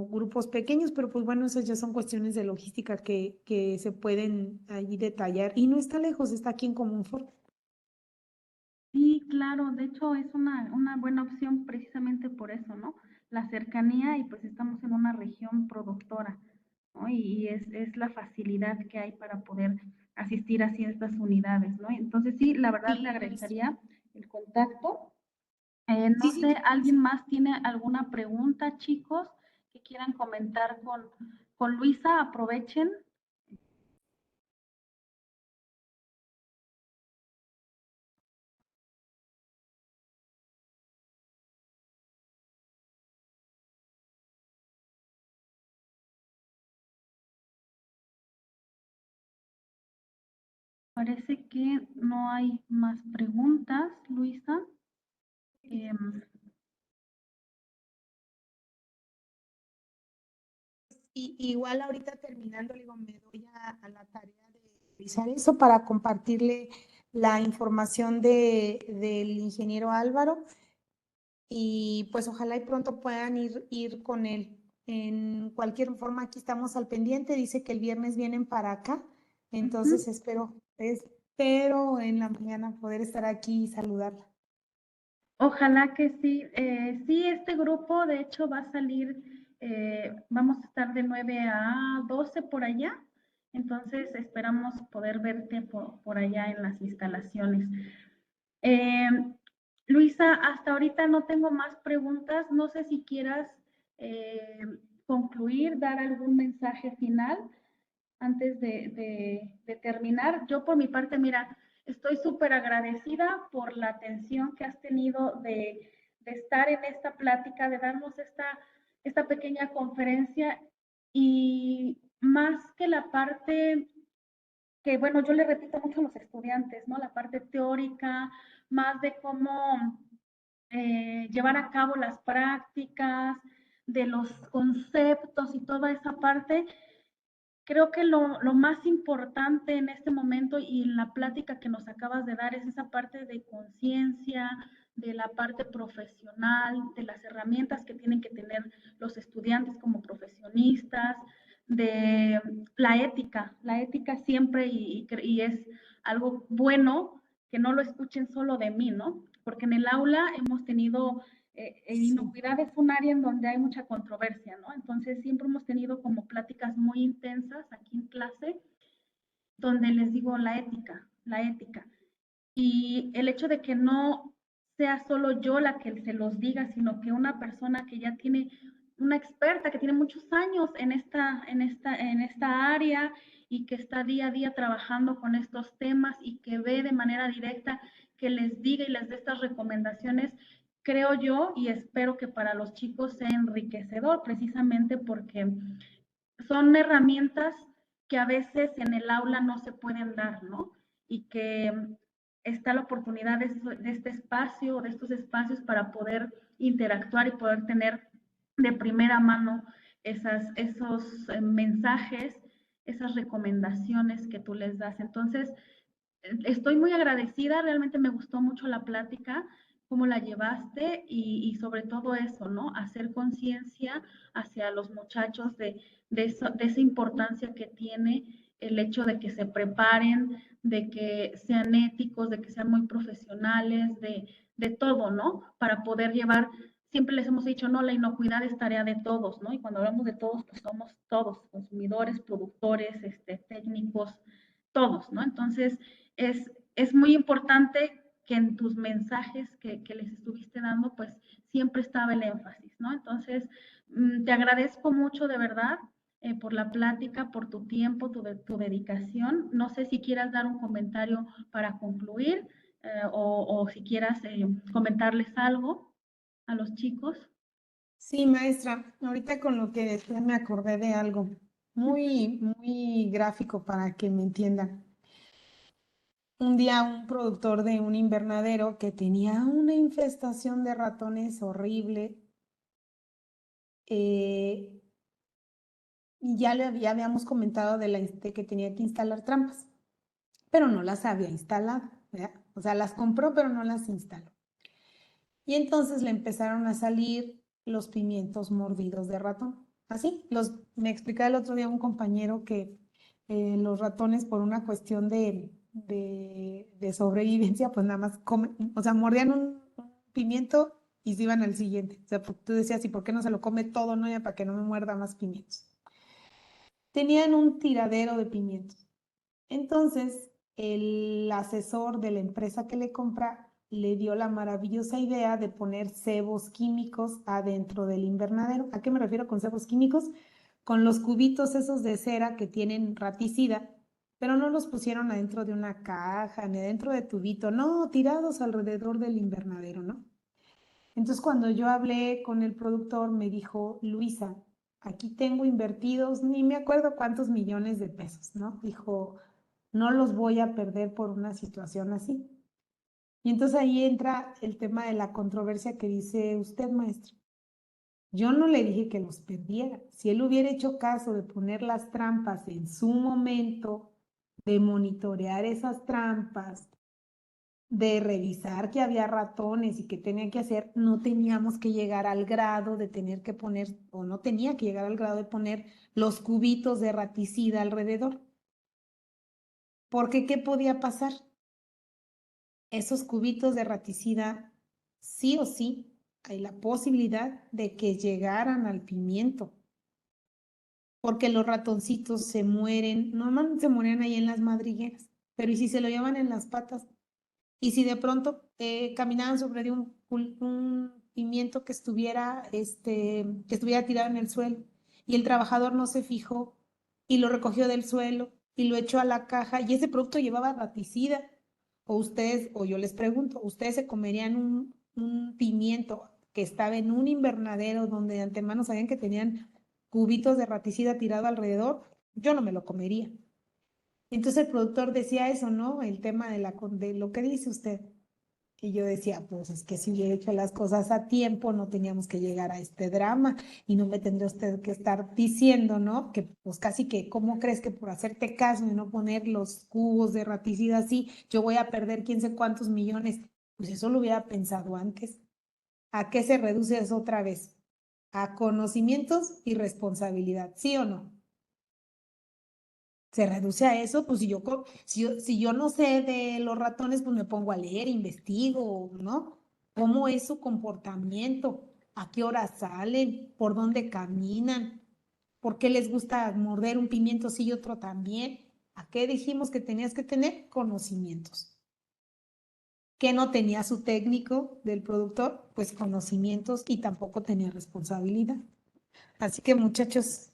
grupos pequeños, pero pues bueno, esas ya son cuestiones de logística que se pueden allí detallar. Y no está lejos, está aquí en Comunfort. Sí, claro, de hecho es una buena opción precisamente por eso, ¿no? La cercanía y pues estamos en una región productora, ¿no? ¿no? Y es la facilidad que hay para poder asistir a ciertas unidades, ¿no? Entonces sí, la verdad le Sí, agradecería el contacto. No sí, sí, sé, claro que ¿alguien sí. más tiene alguna pregunta, chicos, que quieran comentar con Luisa? Aprovechen. Parece que no hay más preguntas, Luisa. Em, Y igual ahorita terminando, le digo, me doy a la tarea de revisar eso para compartirle la información del ingeniero Álvaro y pues ojalá y pronto puedan ir con él. En cualquier forma, aquí estamos al pendiente. Dice que el viernes vienen para acá, ujú. entonces espero en la mañana poder estar aquí y saludarla. Ojalá que sí. Sí, este grupo de hecho va a salir, vamos a estar de 9 a 12 por allá. Entonces esperamos poder verte por allá en las instalaciones. Eh, Luisa, hasta ahorita no tengo más preguntas. No sé si quieras eh, concluir, dar algún mensaje final antes de terminar. Yo por mi parte, mira, estoy súper agradecida por la atención que has tenido de estar en esta plática, de darnos esta pequeña conferencia y más que la parte que, bueno, yo le repito mucho a los estudiantes, ¿no? La parte teórica, más de cómo llevar a cabo las prácticas, de los conceptos y toda esa parte. Creo que lo más importante en este momento y en la plática que nos acabas de dar es esa parte de conciencia, de la parte profesional, de las herramientas que tienen que tener los estudiantes como profesionistas, de la ética siempre y es algo bueno que no lo escuchen solo de mí, ¿no? Porque en el aula hemos tenido Sí. inocuidad es un área en donde hay mucha controversia, ¿no? Entonces siempre hemos tenido como pláticas muy intensas aquí en clase, donde les digo la ética, la ética. Y el hecho de que no sea solo yo la que se los diga, sino que una persona que ya tiene, una experta que tiene muchos años en esta área y que está día a día trabajando con estos temas y que ve de manera directa que les diga y les dé estas recomendaciones, creo yo y espero que para los chicos sea enriquecedor, precisamente porque son herramientas que a veces en el aula no se pueden dar, ¿no? Y que está la oportunidad de este espacio, de estos espacios para poder interactuar y poder tener de primera mano esos mensajes, esas recomendaciones que tú les das. Entonces, estoy muy agradecida, realmente me gustó mucho la plática, cómo la llevaste y sobre todo eso, ¿no? Hacer conciencia hacia los muchachos de esa importancia que tiene el hecho de que se preparen, de que sean éticos, de que sean muy profesionales, de todo, ¿no? Para poder llevar, siempre les hemos dicho, no, la inocuidad es tarea de todos, ¿no? Y cuando hablamos de todos, pues somos todos, consumidores, productores, técnicos, todos, ¿no? Entonces, es muy importante que en tus mensajes que les estuviste dando, pues siempre estaba el énfasis, ¿no? Entonces, te agradezco mucho de verdad por la plática, por tu tiempo, tu dedicación. No sé si quieras dar un comentario para concluir o si quieras comentarles algo a los chicos. Sí, maestra, ahorita con lo que decía me acordé de algo muy gráfico para que me entiendan. Un día un productor de un invernadero que tenía una infestación de ratones horrible, eh, y ya habíamos comentado de que tenía que instalar trampas, pero no las había instalado, ¿verdad? O sea, las compró, pero no las instaló. Y entonces le empezaron a salir los pimientos mordidos de ratón. Así, me explicaba el otro día un compañero que los ratones por una cuestión de sobrevivencia, pues nada más comen, o sea, mordían un pimiento y se iban al siguiente. O sea, tú decías, ¿y por qué no se lo come todo, no? Ya para que no me muerda más pimientos. tenían un tiradero de pimientos. Entonces, el asesor de la empresa que le compra le dio la maravillosa idea de poner cebos químicos adentro del invernadero. ¿A qué me refiero con cebos químicos? Con los cubitos esos de cera que tienen raticida, pero no los pusieron adentro de una caja ni adentro de tubito, no, tirados alrededor del invernadero, ¿no? Entonces, cuando yo hablé con el productor, me dijo, Luisa, aquí tengo invertidos, ni me acuerdo cuántos millones de pesos, ¿no? Dijo, no los voy a perder por una situación así. Y entonces ahí entra el tema de la controversia que dice usted, maestro. Yo no le dije que los perdiera. Si él hubiera hecho caso de poner las trampas en su momento, de monitorear esas trampas, de revisar que había ratones y que tenía que hacer, no teníamos que llegar al grado de tener que poner, o no tenía que llegar al grado de poner los cubitos de raticida alrededor. Porque, ¿qué podía pasar? Esos cubitos de raticida, sí o sí, hay la posibilidad de que llegaran al pimiento. Porque los ratoncitos se mueren, normalmente se mueren ahí en las madrigueras, pero ¿y si se lo llevan en las patas? Y si de pronto caminaban sobre de un pimiento que estuviera tirado en el suelo y el trabajador no se fijó y lo recogió del suelo y lo echó a la caja y ese producto llevaba raticida, o ustedes, o yo les pregunto, ¿ustedes se comerían un pimiento que estaba en un invernadero donde de antemano sabían que tenían cubitos de raticida tirado alrededor? Yo no me lo comería. Entonces el productor decía eso, ¿no? El tema de lo que dice usted. Y yo decía, pues es que si hubiera hecho las cosas a tiempo, no teníamos que llegar a este drama y no me tendría usted que estar diciendo, ¿no? Que pues casi que, ¿cómo crees que por hacerte caso y no poner los cubos de raticida así, yo voy a perder quién sé cuántos millones? Pues eso lo hubiera pensado antes. ¿A qué se reduce eso otra vez? A conocimientos y responsabilidad, ¿sí o no? Se reduce a eso, pues si yo no sé de los ratones, pues me pongo a leer, investigo, ¿no? ¿Cómo es su comportamiento? ¿A qué hora salen? ¿Por dónde caminan? ¿Por qué les gusta morder un pimiento sí y otro también? ¿A qué dijimos que tenías que tener? Conocimientos. ¿Qué no tenía su técnico del productor? Pues conocimientos y tampoco tenía responsabilidad. Así que muchachos,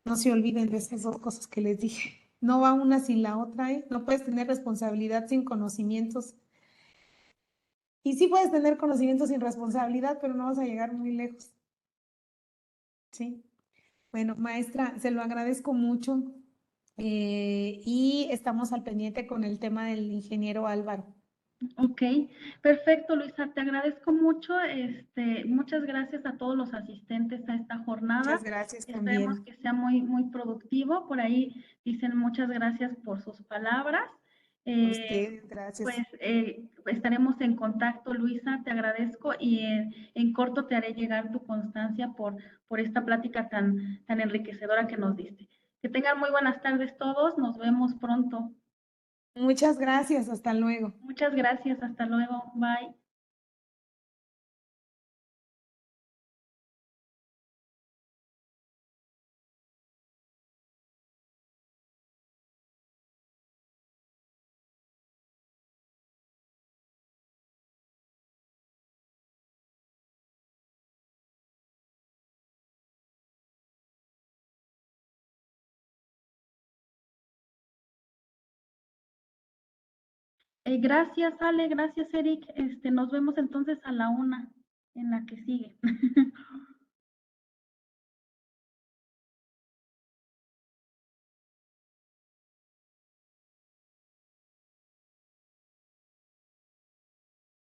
no se olviden de esas dos cosas que les dije. No va una sin la otra, ¿eh? No puedes tener responsabilidad sin conocimientos. Y sí puedes tener conocimientos sin responsabilidad, pero no vas a llegar muy lejos. Sí. Bueno, maestra, se lo agradezco mucho. Y estamos al pendiente con el tema del ingeniero Álvaro. Ok, perfecto, Luisa, te agradezco mucho. Muchas gracias a todos los asistentes a esta jornada. Muchas gracias Esperemos también. que sea muy, muy productivo. Por ahí dicen muchas gracias por sus palabras. A usted, Pues gracias. estaremos en contacto, Luisa, te agradezco y en corto te haré llegar tu constancia por esta plática tan enriquecedora que nos diste. Que tengan muy buenas tardes todos, nos vemos pronto. Muchas gracias, hasta luego. Muchas gracias, hasta luego, bye. Gracias, Ale, gracias, Eric. Nos vemos entonces a la 1 en la que sigue.